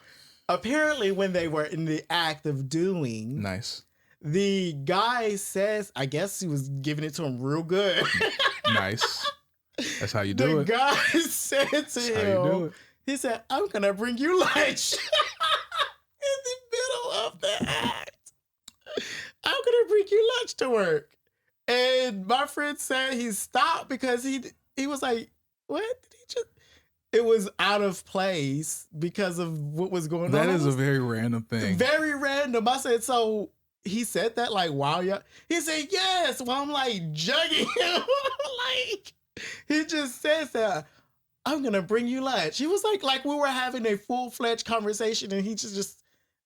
apparently when they were in the act of doing. Nice. The guy says, I guess he was giving it to him real good. Nice. That's how you do it. The guy said to him, he said, I'm going to bring you lunch in the middle of the act. I'm going to bring you lunch to work. And my friend said he stopped because he was like, what? Did he just... It was out of place because of what was going on. That is a very random thing. Very random. I said, so... He said that like, wow, yeah. He said, yes. Well, I'm like jugging him. Like, he just says that, I'm going to bring you lunch. He was like we were having a full-fledged conversation and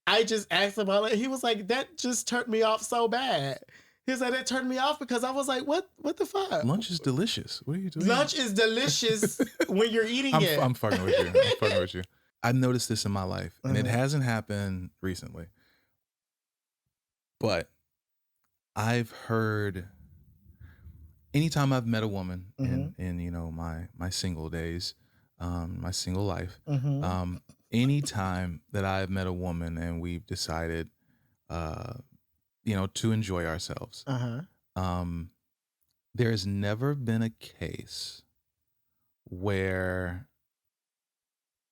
I just asked him about it. He was like, that just turned me off so bad. He said, it turned me off because I was like, what the fuck? Lunch is delicious. What are you doing? Lunch is delicious when you're eating it. I'm fucking with you. I noticed this in my life and it hasn't happened recently. But I've heard, anytime I've met a woman in you know my single days, my single life, anytime that I've met a woman and we've decided, you know, to enjoy ourselves, there's never been a case where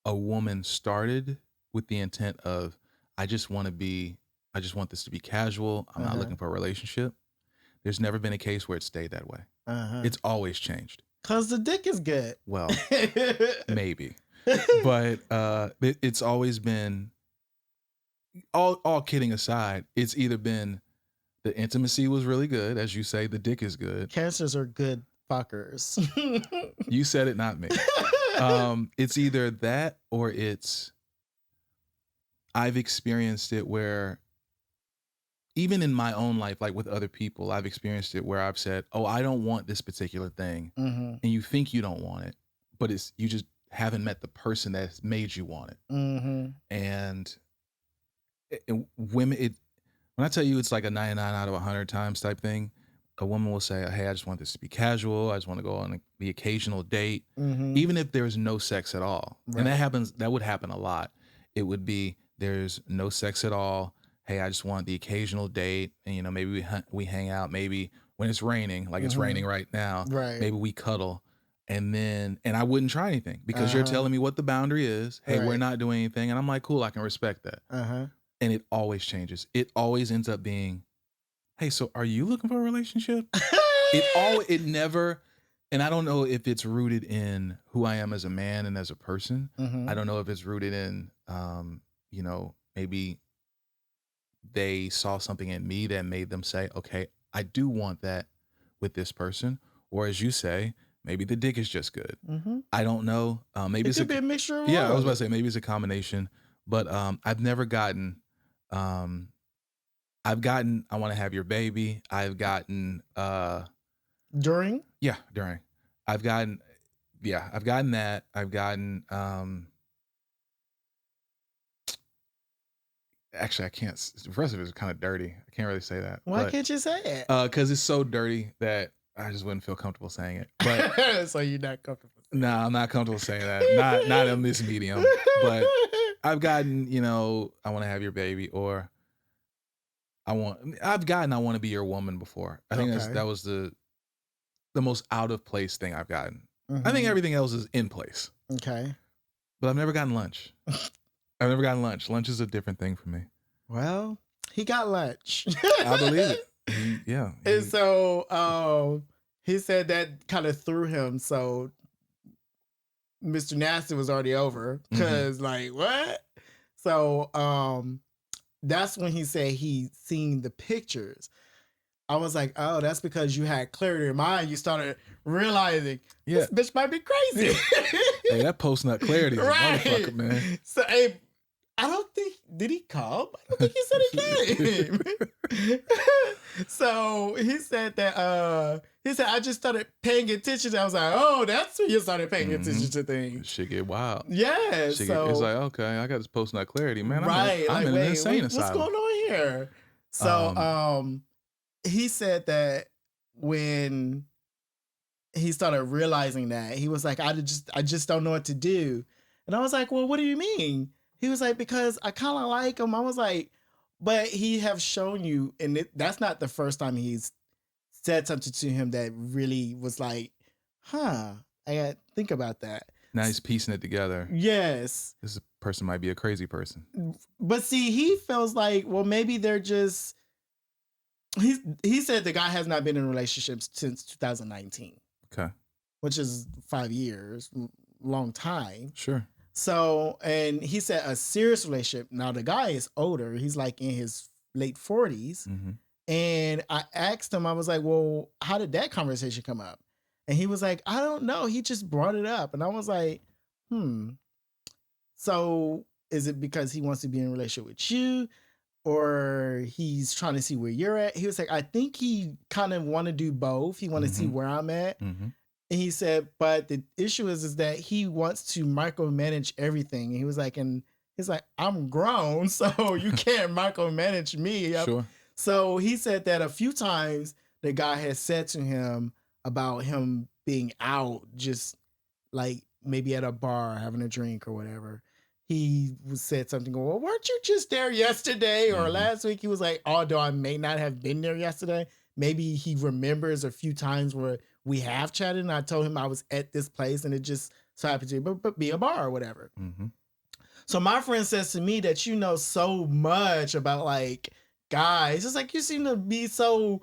a woman started with the intent of, I just want this to be casual. I'm not looking for a relationship. There's never been a case where it stayed that way. It's always changed. Because the dick is good. Well, maybe. But it's always been, all kidding aside, it's either been the intimacy was really good, as you say, the dick is good. Cancers are good fuckers. You said it, not me. It's either that or I've experienced it where, even in my own life, like with other people, I've experienced it where I've said, oh, I don't want this particular thing. And you think you don't want it, but you just haven't met the person that's made you want it. And women, when I tell you it's like a 99 out of 100 times type thing, a woman will say, hey, I just want this to be casual. I just want to go on the occasional date, Mm-hmm. even if there's no sex at all. Right. And that would happen a lot. It would be, there's no sex at all. Hey, I just want the occasional date. And, you know, maybe we hang out. Maybe when it's raining, like it's raining right now, Right. maybe we cuddle. And I wouldn't try anything because you're telling me what the boundary is. Hey, we're not doing anything. And I'm like, cool, I can respect that. And it always changes. It always ends up being, hey, so are you looking for a relationship? It never, and I don't know if it's rooted in who I am as a man and as a person. I don't know if it's rooted in, you know, maybe they saw something in me that made them say, okay, I do want that with this person. Or as you say, maybe the dick is just good. I don't know. Maybe it could be a mixture of I was all. about to say maybe it's a combination, but I've never gotten, I've gotten, I want to have your baby. I've gotten, during. During. I've gotten that. I've gotten, actually I can't, the rest of it is kind of dirty. I can't really say that. Why can't you say it? Cause it's so dirty that I just wouldn't feel comfortable saying it. But so you're not comfortable saying no, I'm not comfortable saying that. Not in this medium, but I've gotten, you know, I want to have your baby, or I've gotten, I want to be your woman before. I think that was the most out of place thing I've gotten. I think everything else is in place. Okay. But I've never gotten lunch. I've never gotten lunch. Lunch is a different thing for me. Well, he got lunch. I believe it. Yeah. And so he said that kind of threw him. So Mr. Nasty was already over because like, what? So that's when he said he seen the pictures. I was like, oh, that's because you had clarity in mind. You started realizing this bitch might be crazy. Hey, that post-nut clarity is a motherfucker, man. So, hey, I don't think, did he come? I don't think he said he came. So he said that, I just started paying attention. I was like, oh, that's when you started paying attention to things. Shit get wild. Yeah. So it's like, okay, I got this post-nut clarity, man. Right. I'm in an insane asylum. What's going on here? So, he said that when he started realizing that, he was like, I just don't know what to do. And I was like, well, what do you mean? He was like, because I kind of like him. I was like, but he have shown you, and that's not the first time he's said something to him that really was like, I got to think about that. Now he's piecing it together. Yes. This person might be a crazy person. But see, he feels like, well, maybe they're just, he said the guy has not been in relationships since 2019. Okay. Which is 5 years, long time. Sure. So, and he said a serious relationship. Now the guy is older. He's like in his late 40s. And I asked him, I was like, well, how did that conversation come up? And he was like, I don't know. He just brought it up. And I was like, so is it because he wants to be in a relationship with you? Or he's trying to see where you're at? He was like, I think he kind of want to do both. He want to see where I'm at. And he said, but the issue is that he wants to micromanage everything. And he was like, I'm grown, so you can't micromanage me. Sure. So he said that a few times the guy has said to him about him being out, just like maybe at a bar having a drink or whatever. He said something, well, weren't you just there yesterday or last week? He was like, although I may not have been there yesterday, maybe he remembers a few times where we have chatted and I told him I was at this place and it just so happened to be a bar or whatever. So my friend says to me that you know so much about like guys. It's like you seem to be so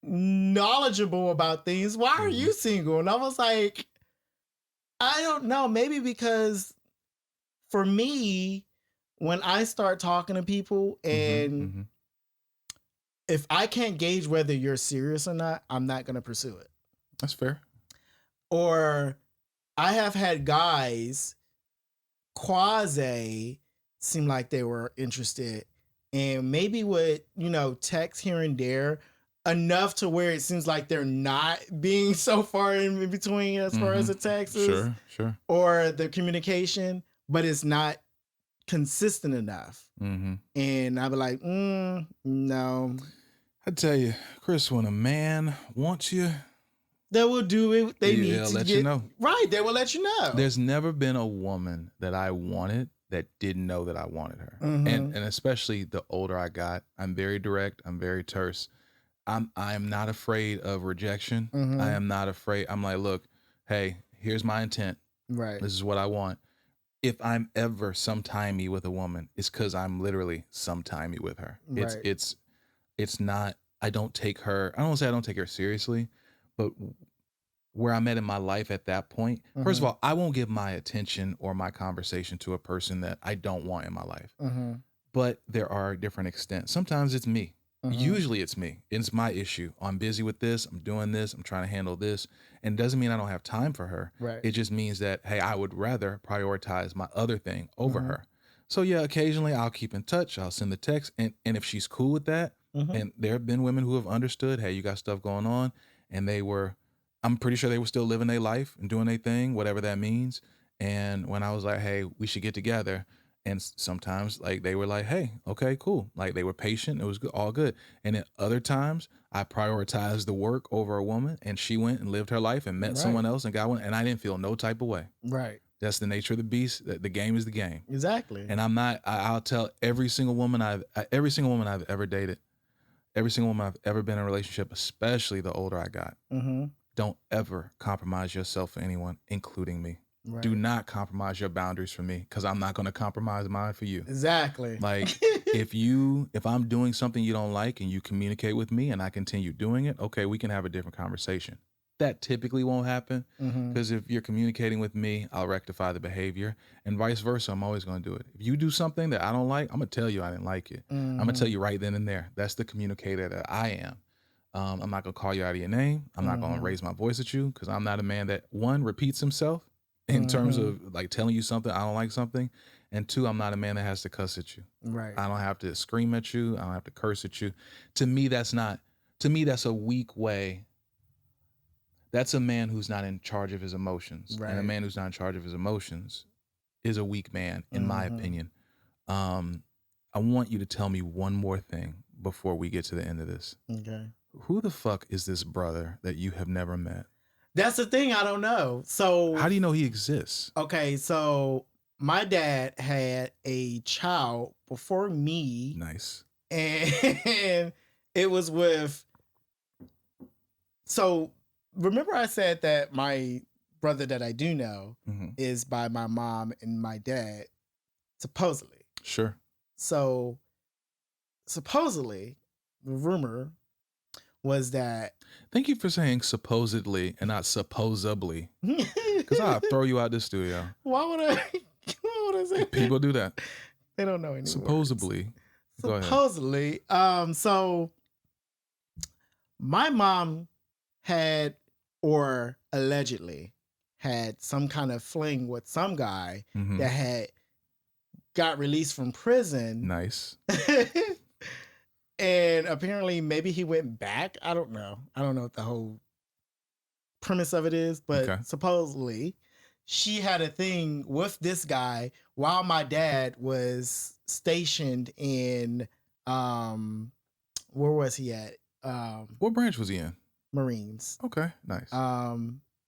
knowledgeable about things. Why are you single? And I was like, I don't know. Maybe because for me, when I start talking to people and if I can't gauge whether you're serious or not, I'm not going to pursue it. That's fair. Or I have had guys quasi seem like they were interested and maybe would, text here and there enough to where it seems like they're not being so far in between as far as the text is. Sure. Or the communication, but it's not consistent enough. And I'd be like, no. I tell you, Chris, when a man wants you, they will do it. They need to let get you know. Right. They will let you know. There's never been a woman that I wanted that didn't know that I wanted her. And especially the older I got, I'm very direct. I'm very terse. I am not afraid of rejection. I am not afraid. I'm like, look, hey, here's my intent. Right. This is what I want. If I'm ever sometimey with a woman, it's because I'm literally sometimey with her. Right. It's not. I don't take her. I don't want to say I don't take her seriously, but where I'm at in my life at that point, first of all, I won't give my attention or my conversation to a person that I don't want in my life. But there are different extents. Sometimes it's me. Usually it's me. It's my issue. I'm busy with this. I'm doing this. I'm trying to handle this. And it doesn't mean I don't have time for her. Right. It just means that, hey, I would rather prioritize my other thing over her. So yeah, occasionally I'll keep in touch. I'll send the text. And if she's cool with that, and there have been women who have understood, hey, you got stuff going on. And I'm pretty sure they were still living their life and doing their thing, whatever that means. And when I was like, hey, we should get together. And sometimes like they were like, hey, okay, cool. Like they were patient. It was good, all good. And then other times I prioritized the work over a woman, and she went and lived her life and met someone else and got one. And I didn't feel no type of way. Right. That's the nature of the beast. The game is the game. Exactly. And I'm not, I'll tell every single woman I've ever dated, every single woman I've ever been in a relationship, especially the older I got, don't ever compromise yourself for anyone, including me. Right. Do not compromise your boundaries for me, because I'm not going to compromise mine for you. Exactly. Like if I'm doing something you don't like and you communicate with me and I continue doing it, okay, we can have a different conversation. That typically won't happen, because if you're communicating with me, I'll rectify the behavior, and vice versa. I'm always going to do it. If you do something that I don't like, I'm going to tell you I didn't like it. I'm going to tell you right then and there. That's the communicator that I am. I'm not going to call you out of your name. I'm not going to raise my voice at you, because I'm not a man that, one, repeats himself in terms of like telling you something, I don't like something. And two, I'm not a man that has to cuss at you. Right. I don't have to scream at you. I don't have to curse at you. To me, that's a weak way. That's a man who's not in charge of his emotions. Right. And a man who's not in charge of his emotions is a weak man, in my opinion. I want you to tell me one more thing before we get to the end of this. Okay. Who the fuck is this brother that you have never met? That's the thing, I don't know. So how do you know he exists? Okay, so my dad had a child before me. Nice. And it was with, so remember I said that my brother that I do know is by my mom and my dad, supposedly. Sure. So supposedly, the rumor was that. Thank you for saying supposedly and not supposably, because I'll throw you out the studio. Why would I say people do that? They don't know any supposedly. Words. Supposedly. So my mom had, or allegedly had, some kind of fling with some guy that had got released from prison. Nice. And apparently maybe he went back. I don't know. I don't know what the whole premise of it is, but supposedly she had a thing with this guy while my dad was stationed in, where was he at? What branch was he in? Marines. Okay, nice.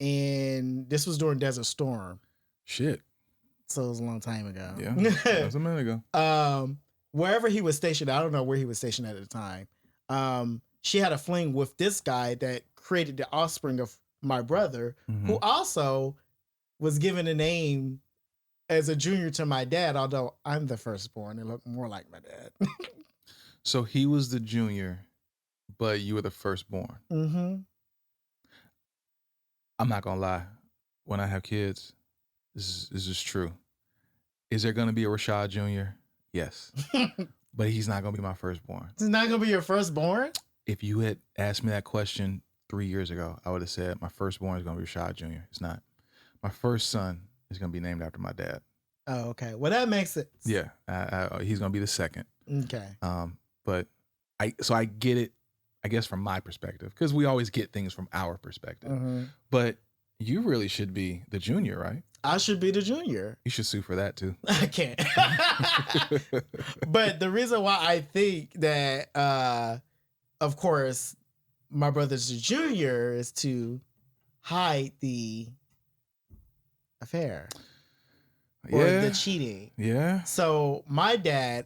And this was during Desert Storm. Shit. So it was a long time ago. Yeah, that was a minute ago. Wherever he was stationed, I don't know where he was stationed at the time. She had a fling with this guy that created the offspring of my brother, who also was given a name as a junior to my dad, although I'm the firstborn. It looked more like my dad. So he was the junior, but you were the firstborn. I'm not going to lie. When I have kids, this is true. Is there going to be a Rashad Jr.? Yes. But he's not going to be my firstborn. He's not going to be your firstborn? If you had asked me that question 3 years ago, I would have said my firstborn is going to be Rashad Jr. It's not. My first son is going to be named after my dad. Oh, okay. Well, that makes sense. Yeah. He's going to be the second. Okay. But I get it, I guess, from my perspective, because we always get things from our perspective. But you really should be the junior, right? I should be the junior. You should sue for that too. I can't. But the reason why I think that of course, my brother's junior is to hide the affair or the cheating. Yeah. So my dad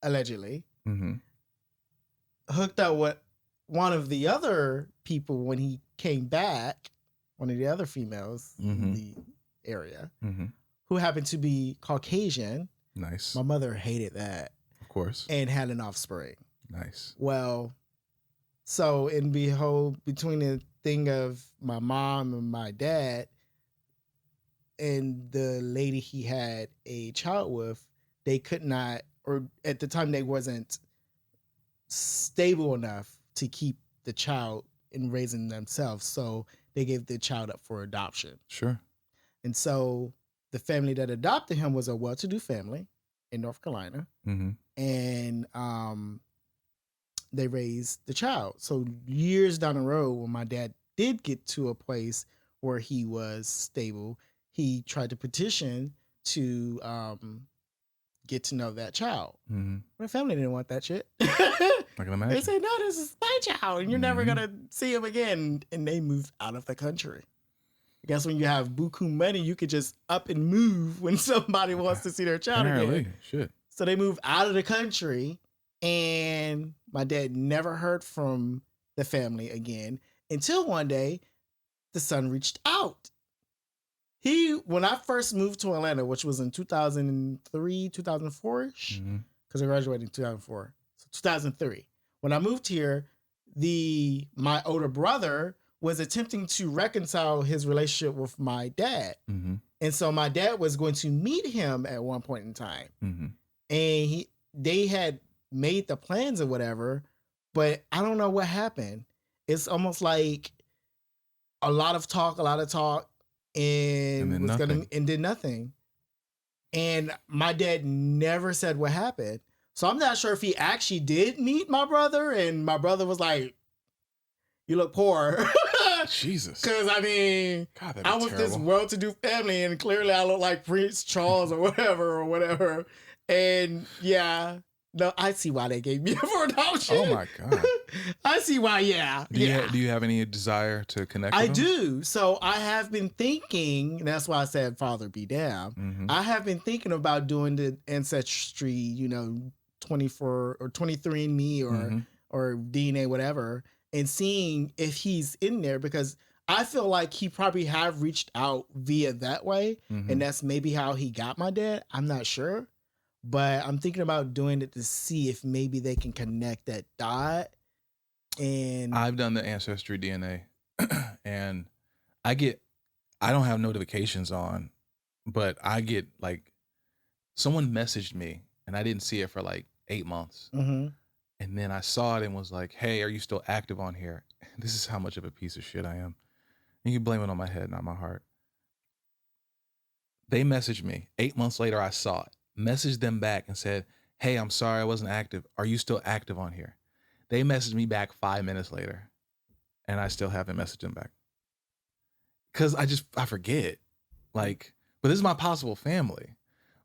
allegedly hooked up with one of the other people when he came back, one of the other females in the area, who happened to be Caucasian. Nice. My mother hated that. Of course. And had an offspring. Nice. Well, so in behold, between the thing of my mom and my dad and the lady he had a child with, they could not, or at the time they wasn't stable enough to keep the child in raising themselves. So they gave the child up for adoption. Sure. And so the family that adopted him was a well-to-do family in North Carolina. And they raised the child. So years down the road, when my dad did get to a place where he was stable, he tried to petition to get to know that child. The family didn't want that shit. I can imagine. They said, no, this is my child, and you're never going to see him again. And they moved out of the country. I guess when you have buku money, you could just up and move when somebody wants to see their child again. Shit. So they moved out of the country, and my dad never heard from the family again until one day the son reached out. When I first moved to Atlanta, which was in 2003, 2004-ish, because I graduated in 2004. So 2003. When I moved here, my older brother was attempting to reconcile his relationship with my dad. And so my dad was going to meet him at one point in time. And they had made the plans or whatever, but I don't know what happened. It's almost like a lot of talk, and did nothing. And my dad never said what happened. So I'm not sure if he actually did meet my brother, and my brother was like, you look poor. Jesus. Because, I mean, God, I was this well-to-do family, and clearly I look like Prince Charles or whatever. And, yeah, no, I see why they gave me for adoption. Oh, my God. I see why, yeah. Do you have any desire to connect with I them? do. So I have been thinking, and that's why I said Father be damned. I have been thinking about doing the Ancestry, 24 or 23andMe or DNA, whatever, and seeing if he's in there, because I feel like he probably have reached out via that way. And that's maybe how he got my dad. I'm not sure, but I'm thinking about doing it to see if maybe they can connect that dot. And I've done the AncestryDNA and I don't have notifications on, but I get like someone messaged me and I didn't see it for like 8 months. And then I saw it and was like, hey, are you still active on here? This is how much of a piece of shit I am. And you blame it on my head, not my heart. They messaged me. 8 months later, I saw it. Messaged them back and said, hey, I'm sorry I wasn't active. Are you still active on here? They messaged me back 5 minutes later. And I still haven't messaged them back. Because I forget. Like, but this is my possible family.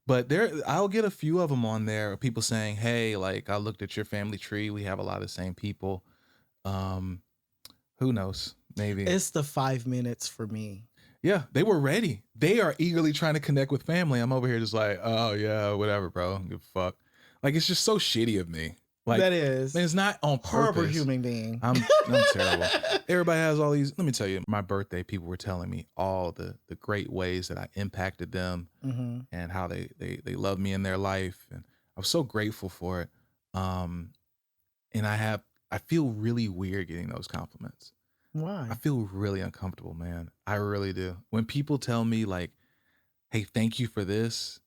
But I'll get a few of them on there. People saying, hey, like, I looked at your family tree. We have a lot of the same people. Who knows? Maybe. It's the 5 minutes for me. Yeah, they were ready. They are eagerly trying to connect with family. I'm over here just like, oh, yeah, whatever, bro. Give a fuck. Like, it's just so shitty of me. Like, that is. It's not on purpose. Horrible human being. I'm terrible. Everybody has all these. Let me tell you, my birthday, people were telling me all the great ways that I impacted them and how they love me in their life. And I was so grateful for it. And I feel really weird getting those compliments. Why? I feel really uncomfortable, man. I really do. When people tell me like, hey, thank you for this,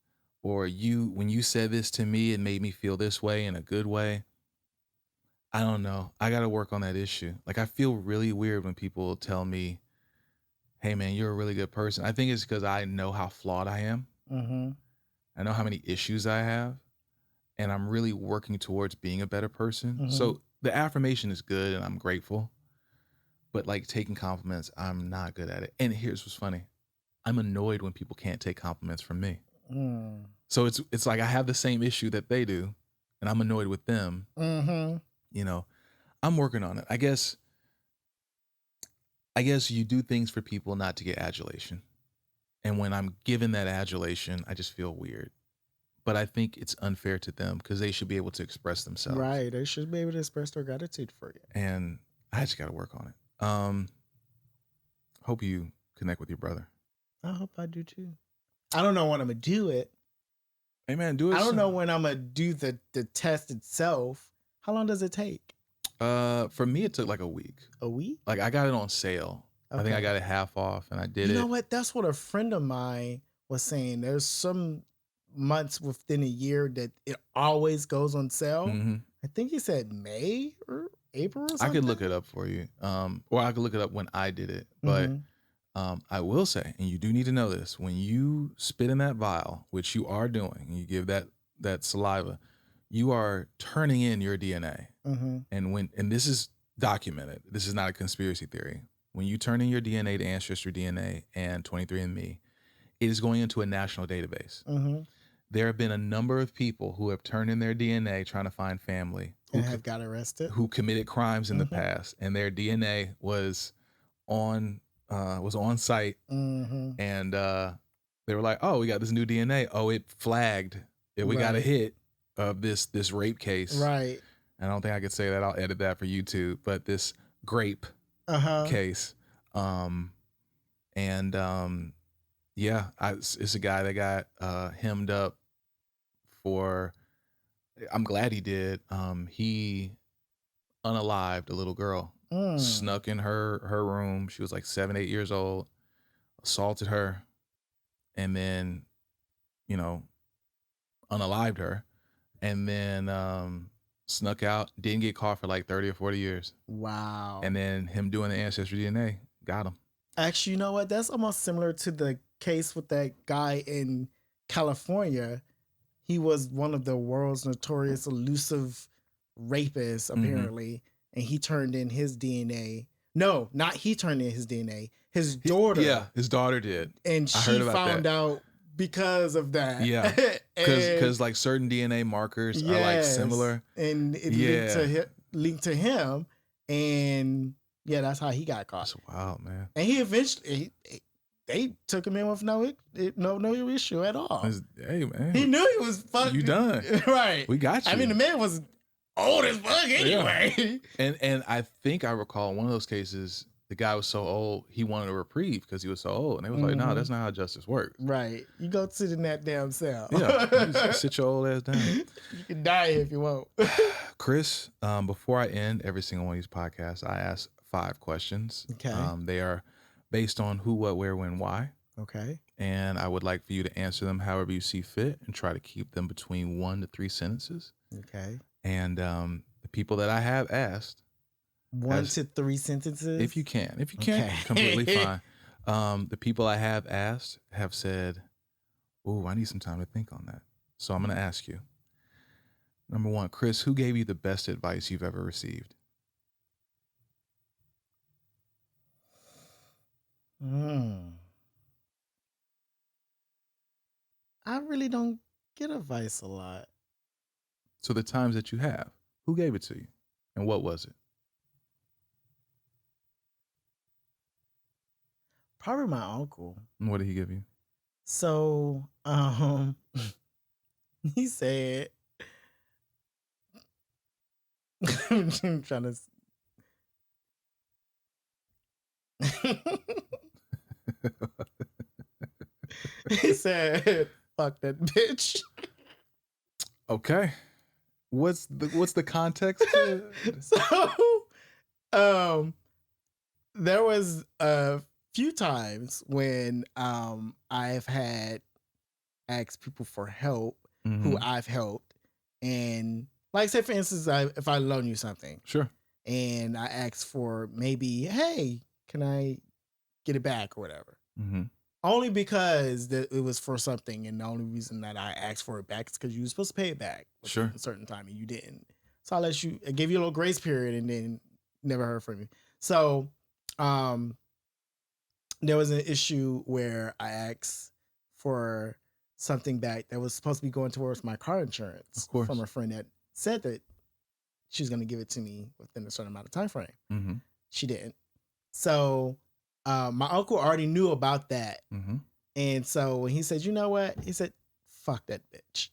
or when you said this to me, it made me feel this way in a good way. I don't know. I got to work on that issue. Like, I feel really weird when people tell me, hey, man, you're a really good person. I think it's because I know how flawed I am. I know how many issues I have. And I'm really working towards being a better person. So the affirmation is good and I'm grateful. But like taking compliments, I'm not good at it. And here's what's funny. I'm annoyed when people can't take compliments from me. So it's like I have the same issue that they do. And I'm annoyed with them. I'm I'm working on it. I guess you do things for people not to get adulation. And when I'm given that adulation, I just feel weird. But I think it's unfair to them because they should be able to express themselves. Right. They should be able to express their gratitude for you. And I just got to work on it. Hope you connect with your brother. I hope I do too. I don't know when I'm going to do it. Hey, man, do it. I don't know when I'm going to do the test itself. How long does it take? For me, it took like a week. A week? Like I got it on sale. Okay. I think I got it half off and I did it. You know what? That's what a friend of mine was saying. There's some months within a year that it always goes on sale. Mm-hmm. I think he said May or April or something. I could look it up for you. Or I could look it up when I did it. But I will say, and you do need to know this, when you spit in that vial, which you are doing, and you give that saliva, you are turning in your DNA. Mm-hmm. And this is documented. This is not a conspiracy theory. When you turn in your DNA to AncestryDNA and 23andMe, it is going into a national database. Mm-hmm. There have been a number of people who have turned in their DNA trying to find family and have got arrested, who committed crimes in the past, and their DNA was on site, and they were like, "Oh, we got this new DNA. Oh, it flagged that we got a hit of this rape case." Right. I don't think I could say that. I'll edit that for YouTube. But this grape case, it's a guy that got hemmed up for. I'm glad he did. He unalived a little girl, snuck in her room. She was like 7, 8 years old, assaulted her, and then, unalived her, and then snuck out, didn't get caught for like 30 or 40 years. Wow. And then him doing the AncestryDNA got him. Actually, you know what? That's almost similar to the case with that guy in California. He was one of the world's notorious elusive rapists, apparently, and he turned in his DNA. No, not he turned in his DNA. His daughter. His daughter did. And she found out because of that. Yeah. Because like certain DNA markers are like similar. And it linked to him. And yeah, that's how he got caught. That's wild, man. And he eventually... They took him in with no issue at all. Hey, man. He knew he was fucking. You done. Right. We got you. I mean, the man was old as fuck anyway. Yeah. And I think I recall in one of those cases, the guy was so old, he wanted a reprieve because he was so old. And they was like, no, that's not how justice works. Right. You go sit in that damn cell. Yeah. Sit your old ass down. You can die if you want. Chris, before I end every single one of these podcasts, I ask 5 questions. Okay. They are based on who, what, where, when, why. Okay. And I would like for you to answer them however you see fit and try to keep them between 1 to 3 sentences. Okay. And the people that I have asked. 1 to 3 sentences? If you can. If you can't, completely fine. The people I have asked have said, I need some time to think on that. So I'm going to ask you. Number 1, Chris, who gave you the best advice you've ever received? I really don't get advice a lot. So the times that you have, who gave it to you? And what was it? Probably my uncle. And what did he give you? So, he said, I'm trying to... He said, "Fuck that bitch." Okay. What's the context? So, there was a few times when I've had asked people for help who I've helped, and like say for instance, if I loan you something, sure, and I ask for maybe, hey, can I get it back or whatever. Only because it was for something, and the only reason that I asked for it back is because you were supposed to pay it back sure a certain time, and you didn't. So I gave you a little grace period, and then never heard from you. So there was an issue where I asked for something back that was supposed to be going towards my car insurance from a friend that said that she was going to give it to me within a certain amount of time frame. Mm-hmm. She didn't. So my uncle already knew about that. Mm-hmm. And so when he said, you know what? He said, fuck that bitch.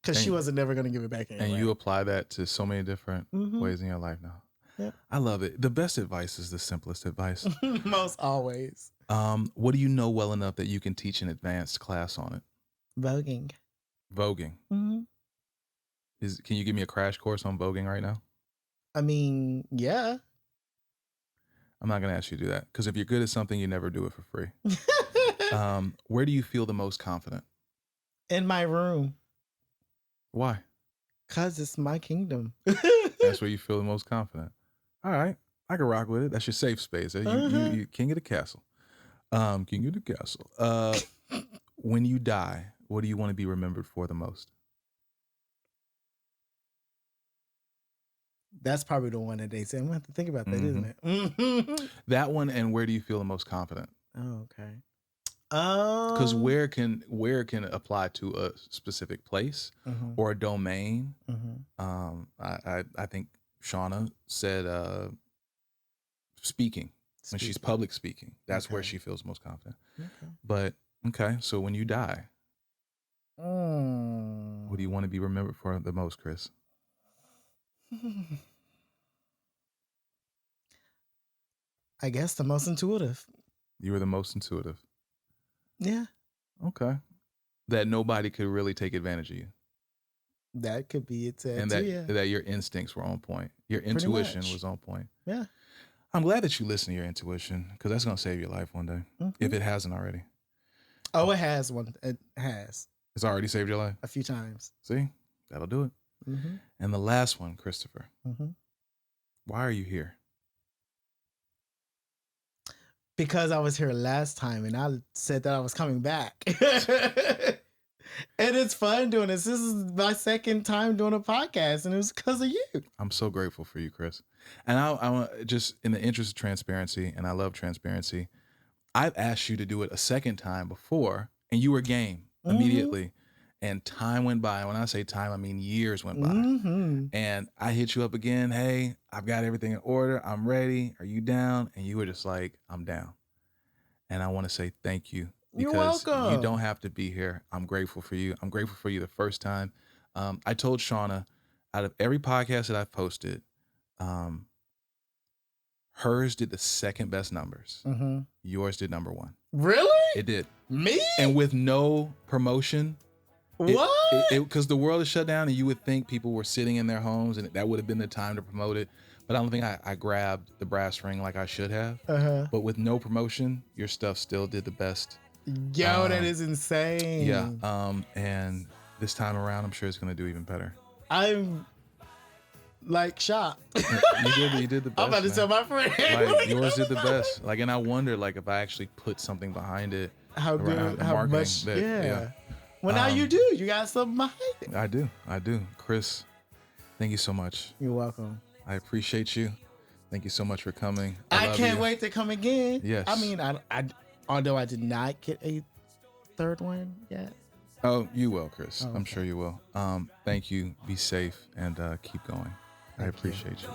Because she wasn't never going to give it back anyway. And you apply that to so many different ways in your life now. Yeah. I love it. The best advice is the simplest advice. Most always. What do you know well enough that you can teach an advanced class on it? Voguing. Voguing. Mm-hmm. Can you give me a crash course on voguing right now? I mean, yeah. I'm not going to ask you to do that because if you're good at something, you never do it for free. Where do you feel the most confident? In my room. Why? Because it's my kingdom. That's where you feel the most confident. All right. I can rock with it. That's your safe space. You king of the castle. King of the castle. When you die, what do you want to be remembered for the most? That's probably the one that they say. I'm going to have to think about that, isn't it? Mm-hmm. That one, and where do you feel the most confident? Oh, okay. Because where can apply to a specific place or a domain. I think Shauna said speaking. When she's public speaking, that's where she feels most confident. Okay. But so when you die, what do you want to be remembered for the most, Chris? I guess the most intuitive. You were the most intuitive. Yeah. Okay. That nobody could really take advantage of you. That could be it. And that your instincts were on point. Your intuition was on point. Yeah. I'm glad that you listen to your intuition because that's going to save your life one day if it hasn't already. Oh, it has one. It has. It's already saved your life? A few times. See? That'll do it. And the last one, Christopher. Why are you here? Because I was here last time and I said that I was coming back. And it's fun doing this. This is my second time doing a podcast, and it was because of you. I'm so grateful for you, Chris. And I want just in the interest of transparency, and I love transparency, I've asked you to do it a second time before, and you were game immediately. And time went by. When I say time, I mean years went by. And I hit you up again. Hey, I've got everything in order. I'm ready. Are you down? And you were just like, I'm down. And I want to say thank you. Because you're welcome. You don't have to be here. I'm grateful for you. I'm grateful for you the first time. I told Shauna, out of every podcast that I've posted, hers did the second best numbers. Yours did number one. Really? It did. Me? And with no promotion. What? Because the world is shut down and you would think people were sitting in their homes and that would have been the time to promote it. But I don't think I grabbed the brass ring like I should have. But with no promotion, your stuff still did the best. Yo, that is insane. Yeah. And this time around, I'm sure it's going to do even better. I'm like shocked. You did the best. I'm about to tell my friend. Like, yours did the best. Like, and I wonder, like, if I actually put something behind it. How good, how much. Yeah. Well, now you do. You got something behind it. I do. Chris, thank you so much. You're welcome. I appreciate you. Thank you so much for coming. I can't wait to come again. Yes. I mean, although I did not get a third one yet. Oh, you will, Chris. Okay. I'm sure you will. Thank you. Be safe and keep going. I appreciate you.